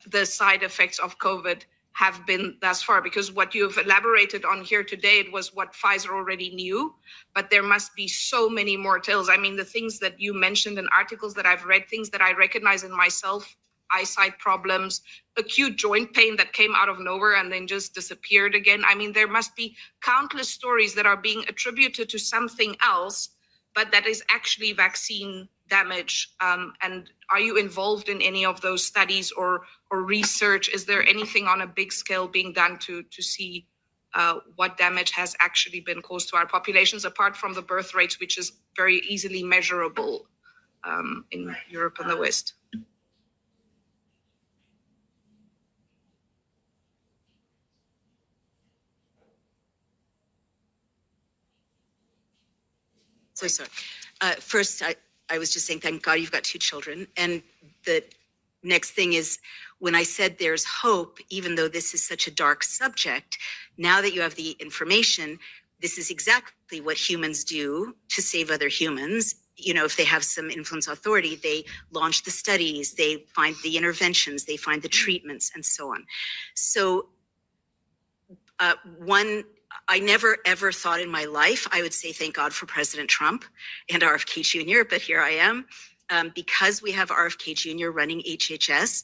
the side effects of COVID have been thus far, because what you've elaborated on here today, it was what Pfizer already knew, but there must be so many more tales. I mean, the things that you mentioned in articles that I've read, things that I recognize in myself, eyesight problems, acute joint pain that came out of nowhere and then just disappeared again. I mean, there must be countless stories that are being attributed to something else, but that is actually vaccine damage. And are you involved in any of those studies or research? Is there anything on a big scale being done to see what damage has actually been caused to our populations, apart from the birth rates, which is very easily measurable in Europe and the West? So sorry. First, I was just saying, thank God you've got 2 children. And the next thing is, when I said there's hope, even though this is such a dark subject, now that you have the information, this is exactly what humans do to save other humans. If they have some influence authority, they launch the studies, they find the interventions, they find the treatments, and so on. So I never ever thought in my life I would say thank God for President Trump and RFK Jr., but here I am. Because we have RFK Jr. running HHS,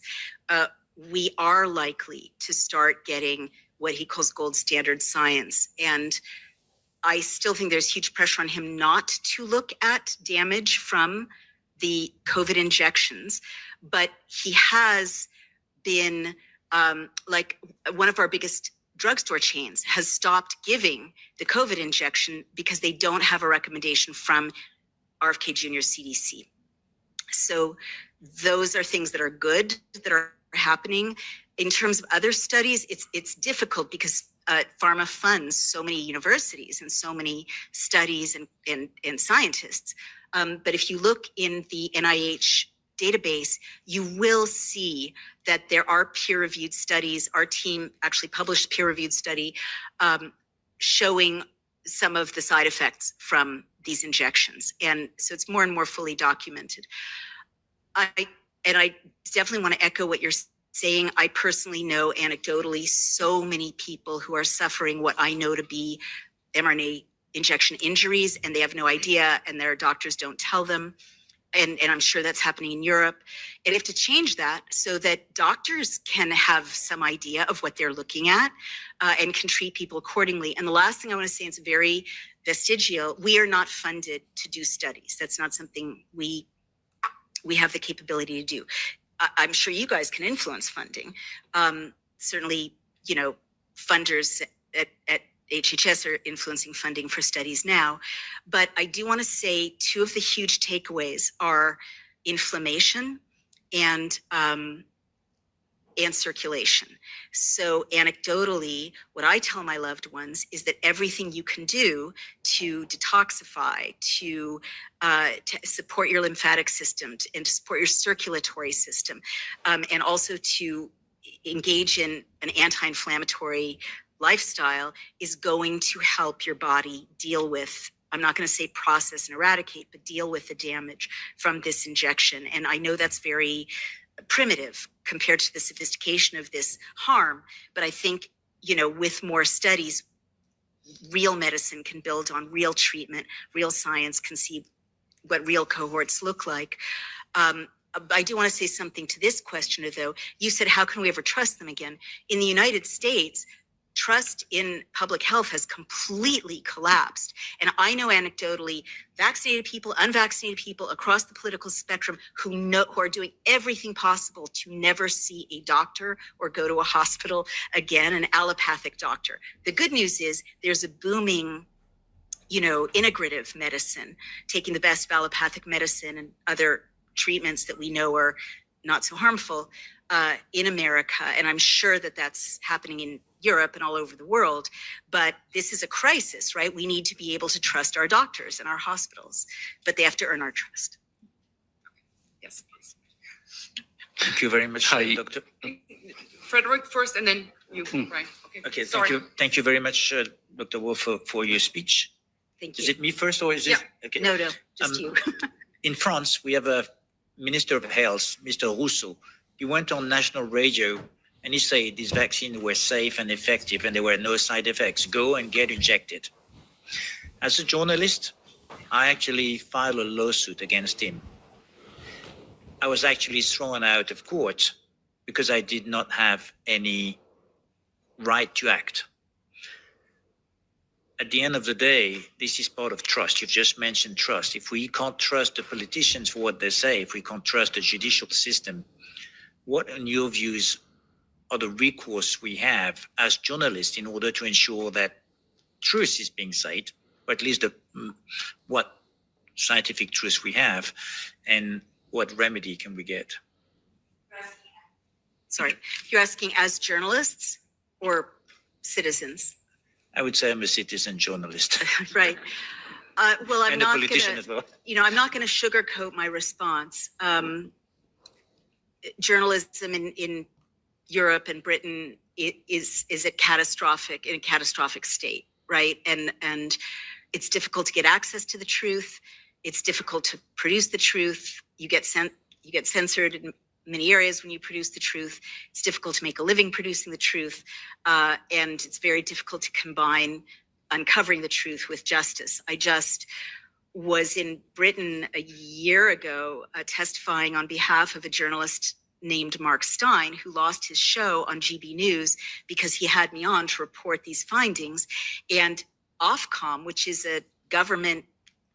we are likely to start getting what he calls gold standard science. And I still think there's huge pressure on him not to look at damage from the COVID injections, but he has been like one of our biggest drugstore chains has stopped giving the COVID injection because they don't have a recommendation from RFK Jr. CDC. So those are things that are good, that are happening. In terms of other studies, it's difficult because pharma funds so many universities and so many studies and scientists. But if you look in the NIH database, you will see that there are peer-reviewed studies. Our team actually published a peer-reviewed study showing some of the side effects from these injections. And so it's more and more fully documented. I definitely want to echo what you're saying. I personally know anecdotally so many people who are suffering what I know to be mRNA injection injuries, and they have no idea, and their doctors don't tell them. and I'm sure that's happening in Europe. And we have to change that so that doctors can have some idea of what they're looking at and can treat people accordingly. And the last thing I want to say, it's very vestigial, we are not funded to do studies. That's not something we have the capability to do. I'm sure you guys can influence funding. Certainly, you know, funders at HHS are influencing funding for studies now. But I do want to say two of the huge takeaways are inflammation and circulation. So anecdotally, what I tell my loved ones is that everything you can do to detoxify, to support your lymphatic system, and to support your circulatory system, and also to engage in an anti-inflammatory lifestyle is going to help your body deal with, I'm not going to say process and eradicate, but deal with the damage from this injection. And I know that's very primitive compared to the sophistication of this harm, but I think, you know, with more studies, real medicine can build on real treatment, real science can see what real cohorts look like. I do want to say something to this question, though. You said, how can we ever trust them again? In the United States, trust in public health has completely collapsed. And I know anecdotally, vaccinated people, unvaccinated people across the political spectrum who are doing everything possible to never see a doctor or go to a hospital again, an allopathic doctor. The good news is there's a booming, you know, integrative medicine, taking the best of allopathic medicine and other treatments that we know are not so harmful in America. And I'm sure that that's happening in Europe and all over the world. But this is a crisis, right? We need to be able to trust our doctors and our hospitals, but they have to earn our trust. Yes, please. Thank you very much, Hi. Doctor. Frederick first, and then you, Brian. Okay, Sorry. Thank you very much, Dr. Wolf, for your speech. Thank you. Is it me first or is it? Okay. No, just you. In France, we have a Minister of Health, Mr. Rousseau. He went on national radio and he said these vaccines were safe and effective and there were no side effects. Go and get injected. As a journalist, I actually filed a lawsuit against him. I was actually thrown out of court because I did not have any right to act. At the end of the day, this is part of trust. You've just mentioned trust. If we can't trust the politicians for what they say, if we can't trust the judicial system, what, in your views, are the recourse we have as journalists in order to ensure that truth is being said, or at least what scientific truth we have, and what remedy can we get? Sorry, you're asking as journalists or citizens? I would say I'm a citizen journalist. Right. Well, I'm and a not politician gonna, as well. you know, I'm not going to sugarcoat my response. Journalism in Europe and Britain is in a catastrophic state, right? And it's difficult to get access to the truth. It's difficult to produce the truth. You get censored in many areas when you produce the truth. It's difficult to make a living producing the truth. And it's very difficult to combine uncovering the truth with justice. I just was in Britain a year ago testifying on behalf of a journalist named Mark Stein, who lost his show on GB News because he had me on to report these findings. And Ofcom, which is a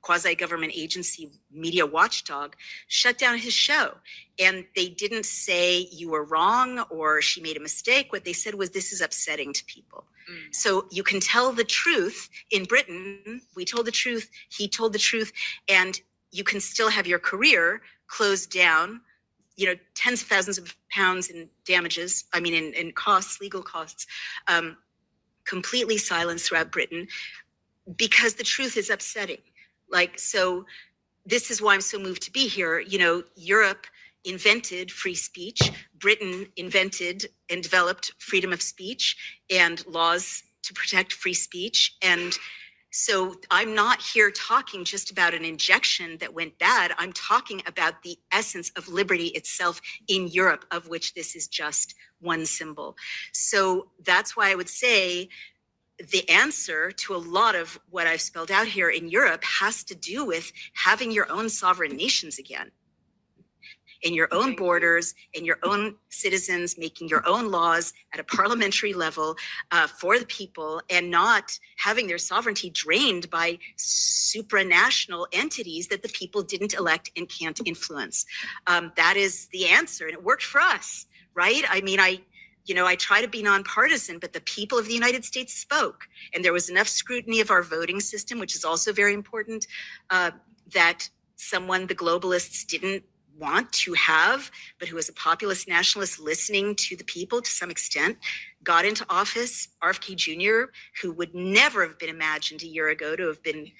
quasi-government agency media watchdog, shut down his show. And they didn't say you were wrong or she made a mistake. What they said was, this is upsetting to people. So you can tell the truth in Britain. We told the truth, he told the truth, and you can still have your career closed down, you know, tens of thousands of pounds in damages, I mean, in costs, legal costs, completely silenced throughout Britain because the truth is upsetting. Like, so this is why I'm so moved to be here. You know, Europe invented free speech. Britain invented and developed freedom of speech and laws to protect free speech. And so I'm not here talking just about an injection that went bad. I'm talking about the essence of liberty itself in Europe, of which this is just one symbol. So that's why I would say the answer to a lot of what I've spelled out here in Europe has to do with having your own sovereign nations again, in your own borders, in your own citizens, making your own laws at a parliamentary level for the people, and not having their sovereignty drained by supranational entities that the people didn't elect and can't influence. That is the answer, and it worked for us, right? I mean, I try to be nonpartisan, but the people of the United States spoke, and there was enough scrutiny of our voting system, which is also very important, that someone the globalists didn't want to have, but who was a populist nationalist listening to the people to some extent, got into office. RFK Jr., who would never have been imagined a year ago to have been,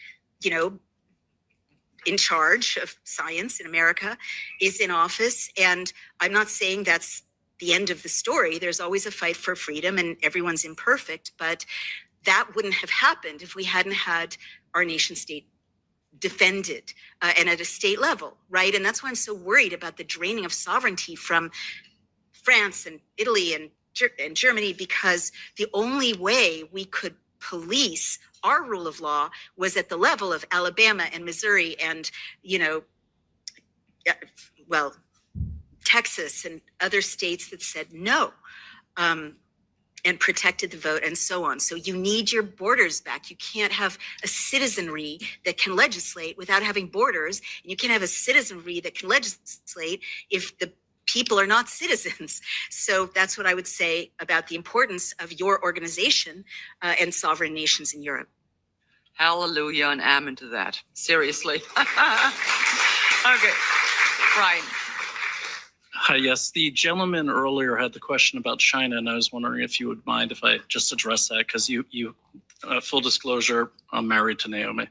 in charge of science in America, is in office. And I'm not saying that's the end of the story. There's always a fight for freedom, and everyone's imperfect, but that wouldn't have happened if we hadn't had our nation state defended and at a state level, right? And that's why I'm so worried about the draining of sovereignty from France and Italy and Germany, because the only way we could police our rule of law was at the level of Alabama and Missouri and, Texas and other states that said no. And protected the vote and so on. So you need your borders back. You can't have a citizenry that can legislate without having borders. And you can't have a citizenry that can legislate if the people are not citizens. So that's what I would say about the importance of your organization and sovereign nations in Europe. Hallelujah and amen to that. Seriously. Okay, Brian. Hi, yes. The gentleman earlier had the question about China, and I was wondering if you would mind if I just address that, because you full disclosure, I'm married to Naomi.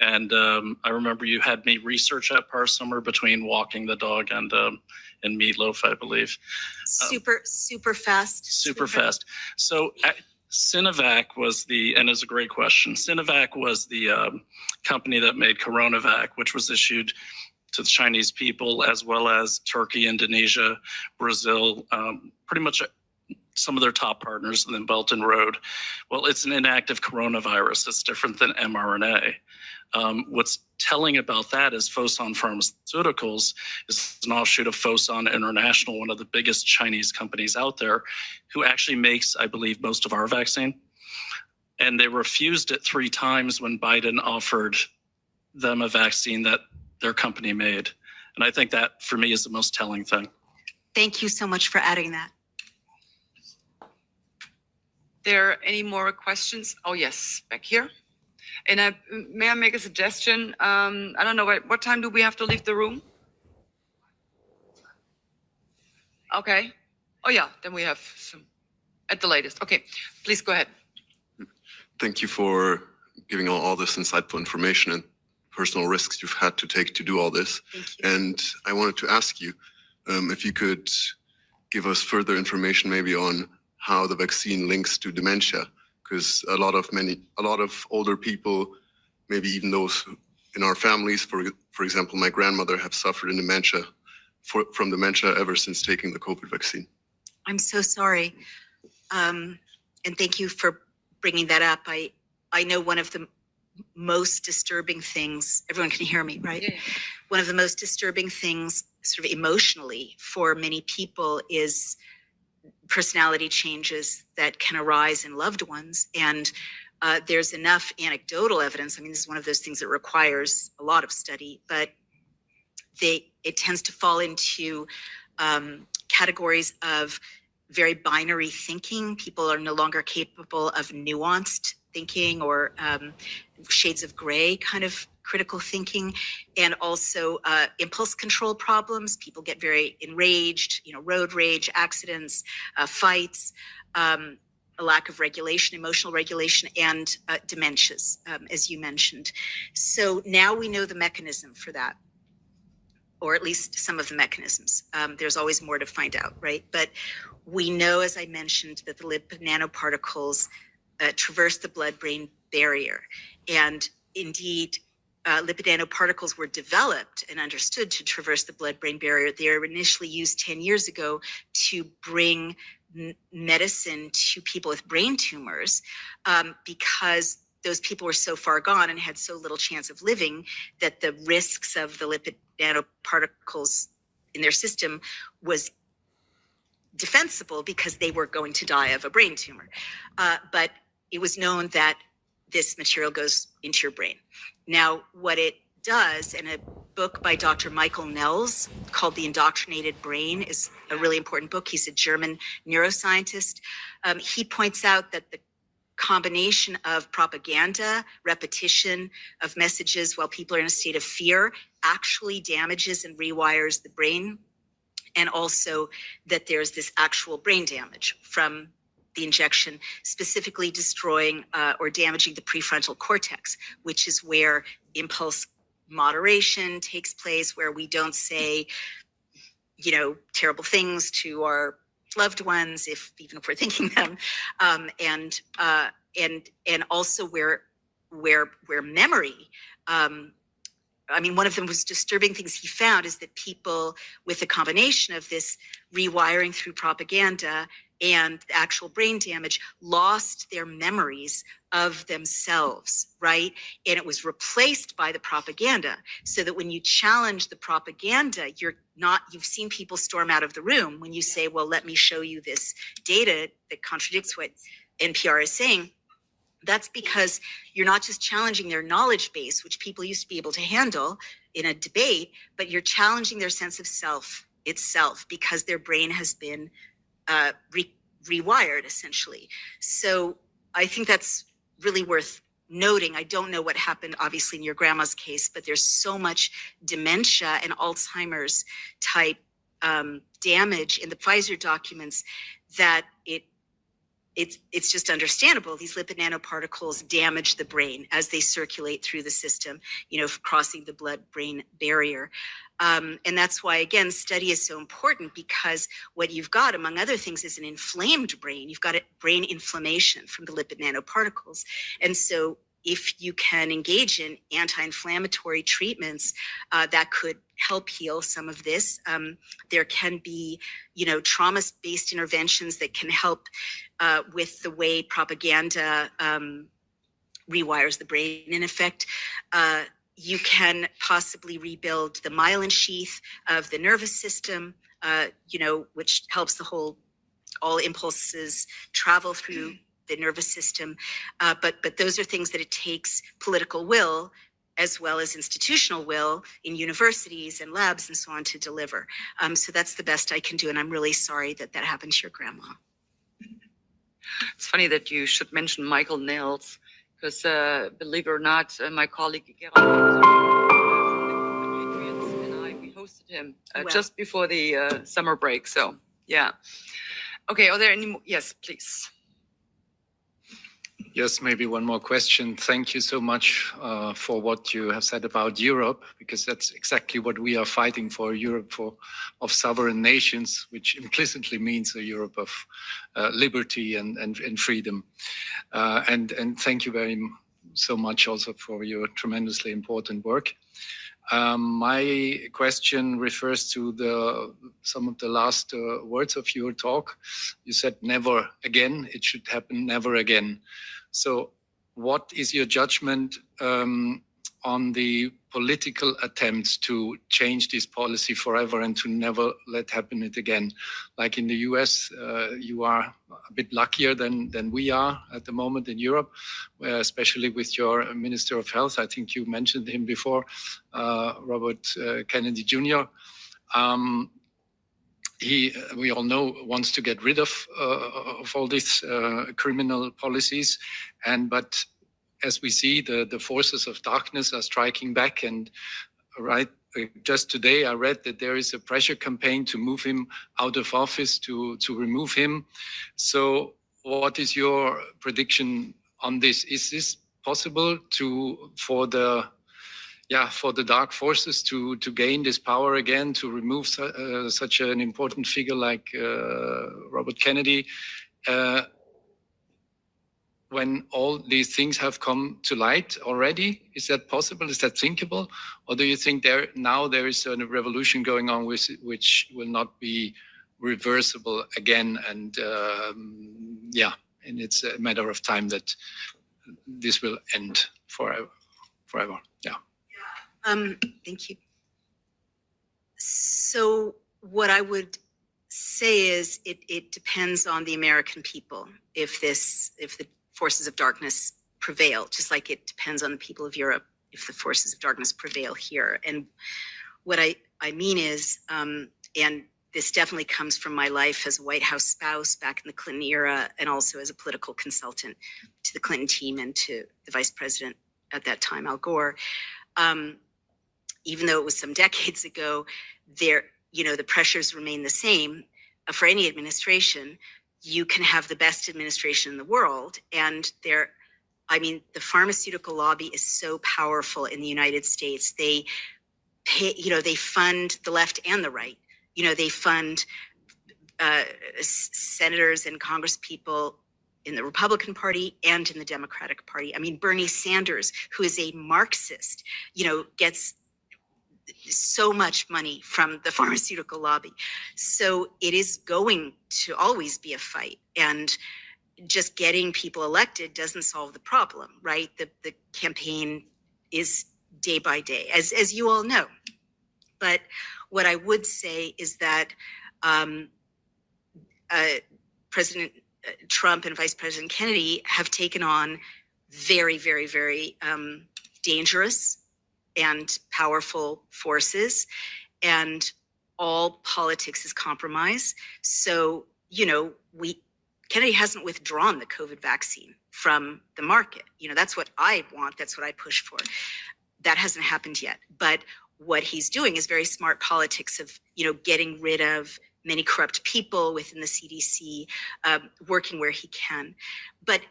And I remember you had me research that part somewhere between walking the dog and meatloaf, I believe. Super fast. Super fast. So Sinovac was and it's a great question. Sinovac was the company that made CoronaVac, which was issued to the Chinese people, as well as Turkey, Indonesia, Brazil, pretty much some of their top partners, and then Belt and Road. Well, it's an inactive coronavirus. It's different than mRNA. What's telling about that is Fosun Pharmaceuticals is an offshoot of Fosun International, one of the biggest Chinese companies out there, who actually makes, I believe, most of our vaccine. And they refused it 3 times when Biden offered them a vaccine that their company made. And I think that, for me, is the most telling thing. Thank you so much for adding that. There any more questions? Oh, yes, back here. And may I make a suggestion? I don't know, what time do we have to leave the room? Okay. Oh, yeah, then we have some at the latest. Okay, please go ahead. Thank you for giving all this insightful information and personal risks you've had to take to do all this. Thank you. And I wanted to ask you if you could give us further information maybe on how the vaccine links to dementia, because a lot of older people, maybe even those in our families, for example, my grandmother, have suffered in dementia from dementia ever since taking the COVID vaccine. I'm so sorry. And thank you for bringing that up. I know one of the most disturbing things, everyone can hear me, right? Yeah. One of the most disturbing things sort of emotionally for many people is personality changes that can arise in loved ones. And there's enough anecdotal evidence. I mean, this is one of those things that requires a lot of study, but it tends to fall into categories of very binary thinking. People are no longer capable of nuanced thinking or shades of gray kind of critical thinking, and also impulse control problems. People get very enraged, road rage, accidents, fights, a lack of regulation, emotional regulation, and dementias, as you mentioned. So now we know the mechanism for that, or at least some of the mechanisms. There's always more to find out, right? But we know, as I mentioned, that the lipid nanoparticles traverse the blood-brain barrier. And indeed, lipid nanoparticles were developed and understood to traverse the blood-brain barrier. They were initially used 10 years ago to bring medicine to people with brain tumors because those people were so far gone and had so little chance of living that the risks of the lipid nanoparticles in their system was defensible because they were going to die of a brain tumor. But it was known that this material goes into your brain. Now, what it does, in a book by Dr. Michael Nels called The Indoctrinated Brain is a really important book. He's a German neuroscientist. He points out that the combination of propaganda, repetition of messages while people are in a state of fear actually damages and rewires the brain. And also that there's this actual brain damage from the injection, specifically destroying or damaging the prefrontal cortex, which is where impulse moderation takes place, where we don't say, terrible things to our loved ones, even if we're thinking them, and also where memory. One of the most disturbing things he found is that people with a combination of this rewiring through propaganda and actual brain damage lost their memories of themselves, right? And it was replaced by the propaganda, so that when you challenge the propaganda, you've seen people storm out of the room when you say, well, let me show you this data that contradicts what NPR is saying. That's because you're not just challenging their knowledge base, which people used to be able to handle in a debate, but you're challenging their sense of self itself, because their brain has been rewired, essentially. So I think that's really worth noting. I don't know what happened, obviously, in your grandma's case, but there's so much dementia and Alzheimer's type damage in the Pfizer documents that it's just understandable. These lipid nanoparticles damage the brain as they circulate through the system, crossing the blood-brain barrier. And that's why, again, study is so important, because what you've got, among other things, is an inflamed brain. You've got brain inflammation from the lipid nanoparticles. And so if you can engage in anti-inflammatory treatments that could help heal some of this, there can be, trauma-based interventions that can help with the way propaganda rewires the brain. In effect, you can possibly rebuild the myelin sheath of the nervous system, which helps all impulses travel through the nervous system. But those are things that it takes political will, as well as institutional will in universities and labs and so on, to deliver. So that's the best I can do. And I'm really sorry that happened to your grandma. It's funny that you should mention Michael Nels, because believe it or not, my colleague Gerald and we hosted him just before the summer break. So yeah. Okay, are there any more? Yes, please. Yes, maybe one more question. Thank you so much for what you have said about Europe, because that's exactly what we are fighting for, Europe of sovereign nations, which implicitly means a Europe of liberty and freedom. And thank you so much also for your tremendously important work. My question refers to some of the last words of your talk. You said never again. It should happen never again. So what is your judgment on the political attempts to change this policy forever and to never let happen it again? Like in the US, you are a bit luckier than we are at the moment in Europe, especially with your Minister of Health. I think you mentioned him before, Robert Kennedy Jr. We all know, wants to get rid of all these criminal policies, but as we see, the forces of darkness are striking back. And just today, I read that there is a pressure campaign to move him out of office, to remove him. So, what is your prediction on this? Is this possible for the dark forces to gain this power again, to remove such an important figure like Robert Kennedy, when all these things have come to light already? Is that possible? Is that thinkable? Or do you think there is a revolution going on which will not be reversible again. And yeah, and it's a matter of time that this will end forever. Yeah. Thank you. So what I would say is it depends on the American people if the forces of darkness prevail, just like it depends on the people of Europe if the forces of darkness prevail here. And what I mean is, and this definitely comes from my life as a White House spouse back in the Clinton era, and also as a political consultant to the Clinton team and to the vice president at that time, Al Gore. Even though it was some decades ago, the pressures remain the same for any administration. You can have the best administration in the world, and the pharmaceutical lobby is so powerful in the United States. They they fund the left and the right. They fund senators and congresspeople in the Republican Party and in the Democratic Party. I mean, Bernie Sanders, who is a Marxist, gets so much money from the pharmaceutical lobby. So it is going to always be a fight. And just getting people elected doesn't solve the problem, right? The campaign is day by day, as you all know. But what I would say is that President Trump and Vice President Kennedy have taken on very, very, very dangerous and powerful forces, and all politics is compromise. So, Kennedy hasn't withdrawn the COVID vaccine from the market. That's what I want. That's what I push for. That hasn't happened yet. But what he's doing is very smart politics of, getting rid of many corrupt people within the CDC, working where he can. But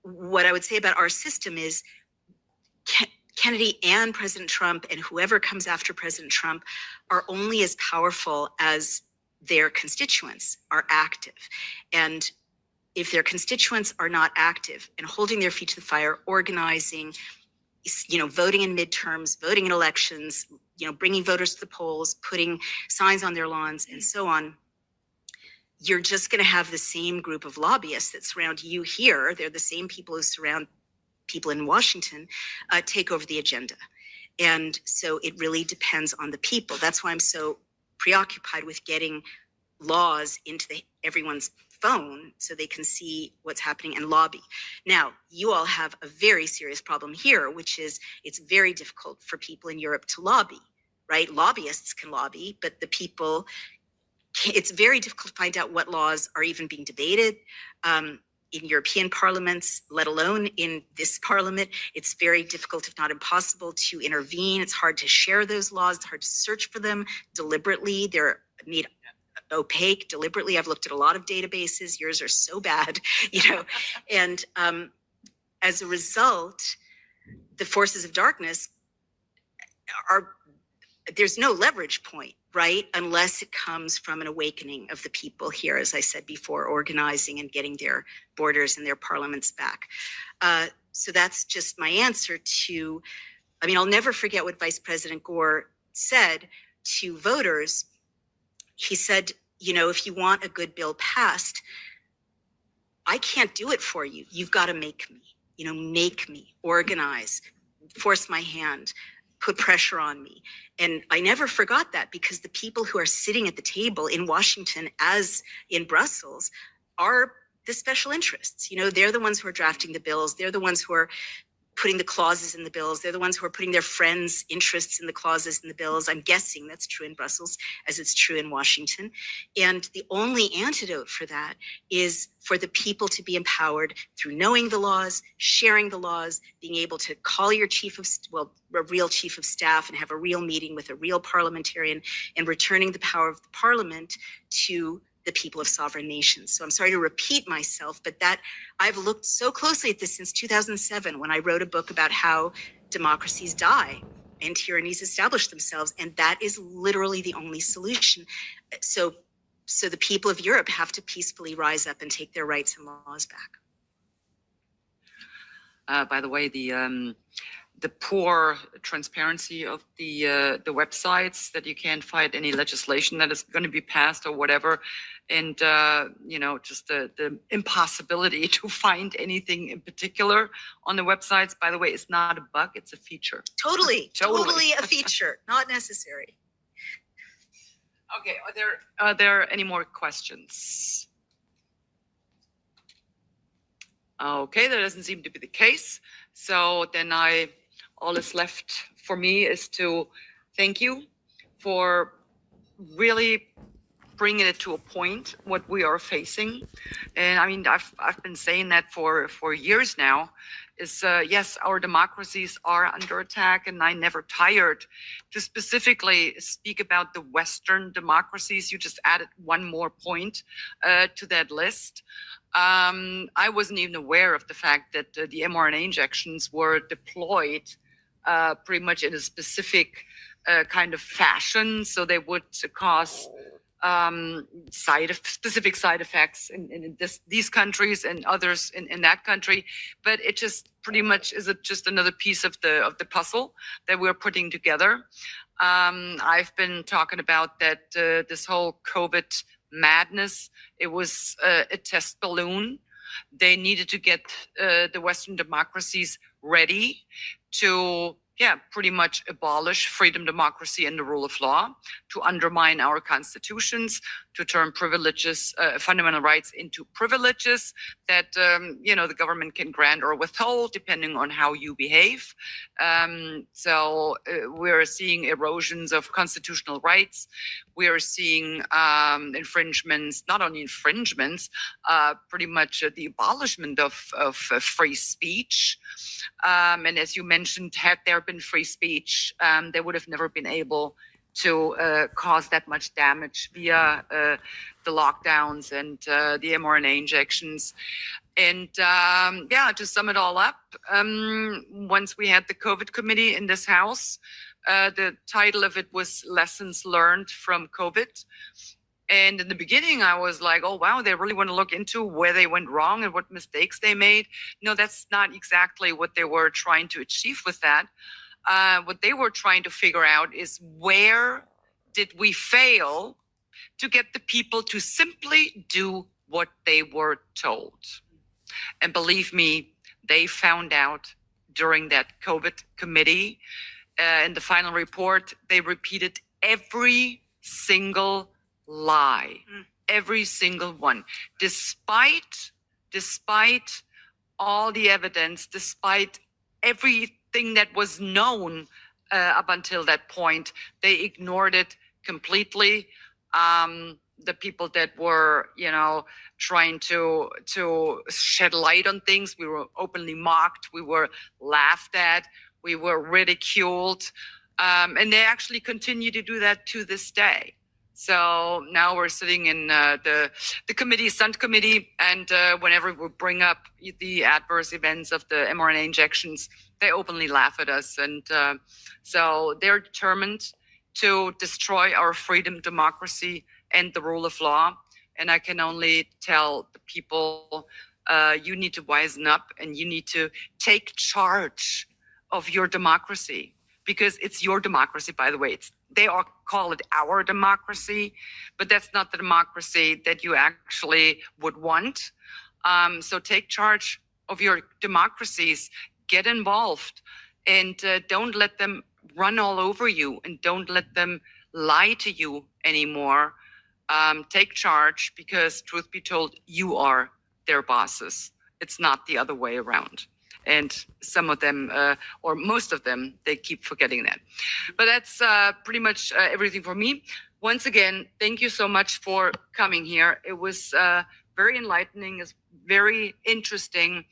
what I would say about our system is Kennedy and President Trump and whoever comes after President Trump are only as powerful as their constituents are active. And if their constituents are not active and holding their feet to the fire, organizing, voting in midterms, voting in elections, bringing voters to the polls, putting signs on their lawns and so on, you're just going to have the same group of lobbyists that surround you here. They're the same people who surround people in Washington, take over the agenda. And so it really depends on the people. That's why I'm so preoccupied with getting laws into everyone's phone so they can see what's happening and lobby. Now, you all have a very serious problem here, which is it's very difficult for people in Europe to lobby, right? Lobbyists can lobby, but the people, it's very difficult to find out what laws are even being debated in European parliaments, let alone in this parliament. It's very difficult, if not impossible, to intervene. It's hard to share those laws. It's hard to search for them deliberately. They're made opaque deliberately. I've looked at a lot of databases. Yours are so bad, and as a result, the forces of darkness there's no leverage point, right? Unless it comes from an awakening of the people here, as I said before, organizing and getting their borders and their parliaments back. So that's just my answer to, I'll never forget what Vice President Gore said to voters. He said, if you want a good bill passed, I can't do it for you. You've got to make me, organize, force my hand, put pressure on me. And I never forgot that, because the people who are sitting at the table in Washington, as in Brussels, are the special interests. They're the ones who are drafting the bills. They're the ones who are putting the clauses in the bills. They're the ones who are putting their friends' interests in the clauses in the bills. I'm guessing that's true in Brussels as it's true in Washington. And the only antidote for that is for the people to be empowered through knowing the laws, sharing the laws, being able to call your a real chief of staff and have a real meeting with a real parliamentarian, and returning the power of the parliament to the people of sovereign nations. So I'm sorry to repeat myself, but that I've looked so closely at this since 2007, when I wrote a book about how democracies die and tyrannies establish themselves. And that is literally the only solution. So the people of Europe have to peacefully rise up and take their rights and laws back. By the way, the poor transparency of the websites, that you can't find any legislation that is going to be passed or whatever, and just the impossibility to find anything in particular on the websites. By the way, it's not a bug; it's a feature. Totally Totally. a feature, not necessary. Okay, are there any more questions? Okay, that doesn't seem to be the case. So then all that's left for me is to thank you for really bringing it to a point what we are facing. And I mean, I've been saying that for years now, is yes, our democracies are under attack, and I never tired to specifically speak about the Western democracies. You just added one more point to that list. I wasn't even aware of the fact that the mRNA injections were deployed pretty much in a specific kind of fashion, so they would cause specific side effects in these countries and others in that country. But it just pretty much is just another piece of the puzzle that we're putting together. I've been talking about that this whole COVID madness, it was a test balloon. They needed to get the Western democracies ready to pretty much abolish freedom, democracy, and the rule of law, to undermine our constitutions, to turn privileges, fundamental rights into privileges that, the government can grant or withhold depending on how you behave. So we're seeing erosions of constitutional rights. We are seeing infringements, not only infringements, pretty much the abolishment of free speech. And as you mentioned, had there been free speech, they would have never been able to cause that much damage via the lockdowns and the mRNA injections. And to sum it all up, once we had the COVID committee in this house, the title of it was Lessons Learned from COVID. And in the beginning, I was like, oh, wow, they really want to look into where they went wrong and what mistakes they made. No, that's not exactly what they were trying to achieve with that. What they were trying to figure out is, where did we fail to get the people to simply do what they were told? And believe me, they found out during that COVID committee. In the final report, they repeated every single lie, every single one, despite all the evidence, despite everything that was known up until that point. They ignored it completely. The people that were, trying to shed light on things, we were openly mocked, we were laughed at, we were ridiculed, and they actually continue to do that to this day. So now we're sitting in the committee, Svensk committee, and whenever we bring up the adverse events of the mRNA injections, they openly laugh at us. And so they're determined to destroy our freedom, democracy, and the rule of law. And I can only tell the people, you need to wisen up and you need to take charge of your democracy, because it's your democracy, by the way. They all call it our democracy, but that's not the democracy that you actually would want. So take charge of your democracies, get involved, and don't let them run all over you, and don't let them lie to you anymore. Take charge, because truth be told, you are their bosses. It's not the other way around. And some of them, or most of them, they keep forgetting that. But that's pretty much everything for me. Once again, thank you so much for coming here. It was very enlightening, it's very interesting.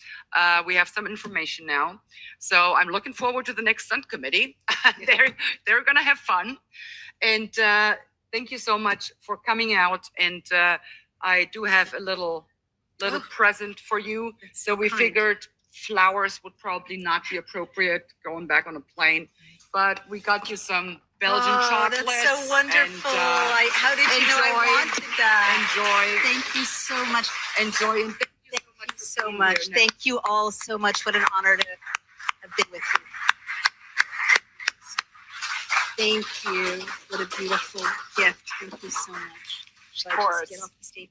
We have some information now. So I'm looking forward to the next Svensk committee. They're gonna have fun. And thank you so much for coming out. And I do have a little present for you. So we figured flowers would probably not be appropriate going back on a plane, but we got you some Belgian chocolates. That's so wonderful. And, how did you know I wanted that? Enjoy. Thank you so much. Enjoy. And Thank you so much. Thank you all so much. What an honor to have been with you. Thank you. What a beautiful gift. Thank you so much. Should I just get off the stage?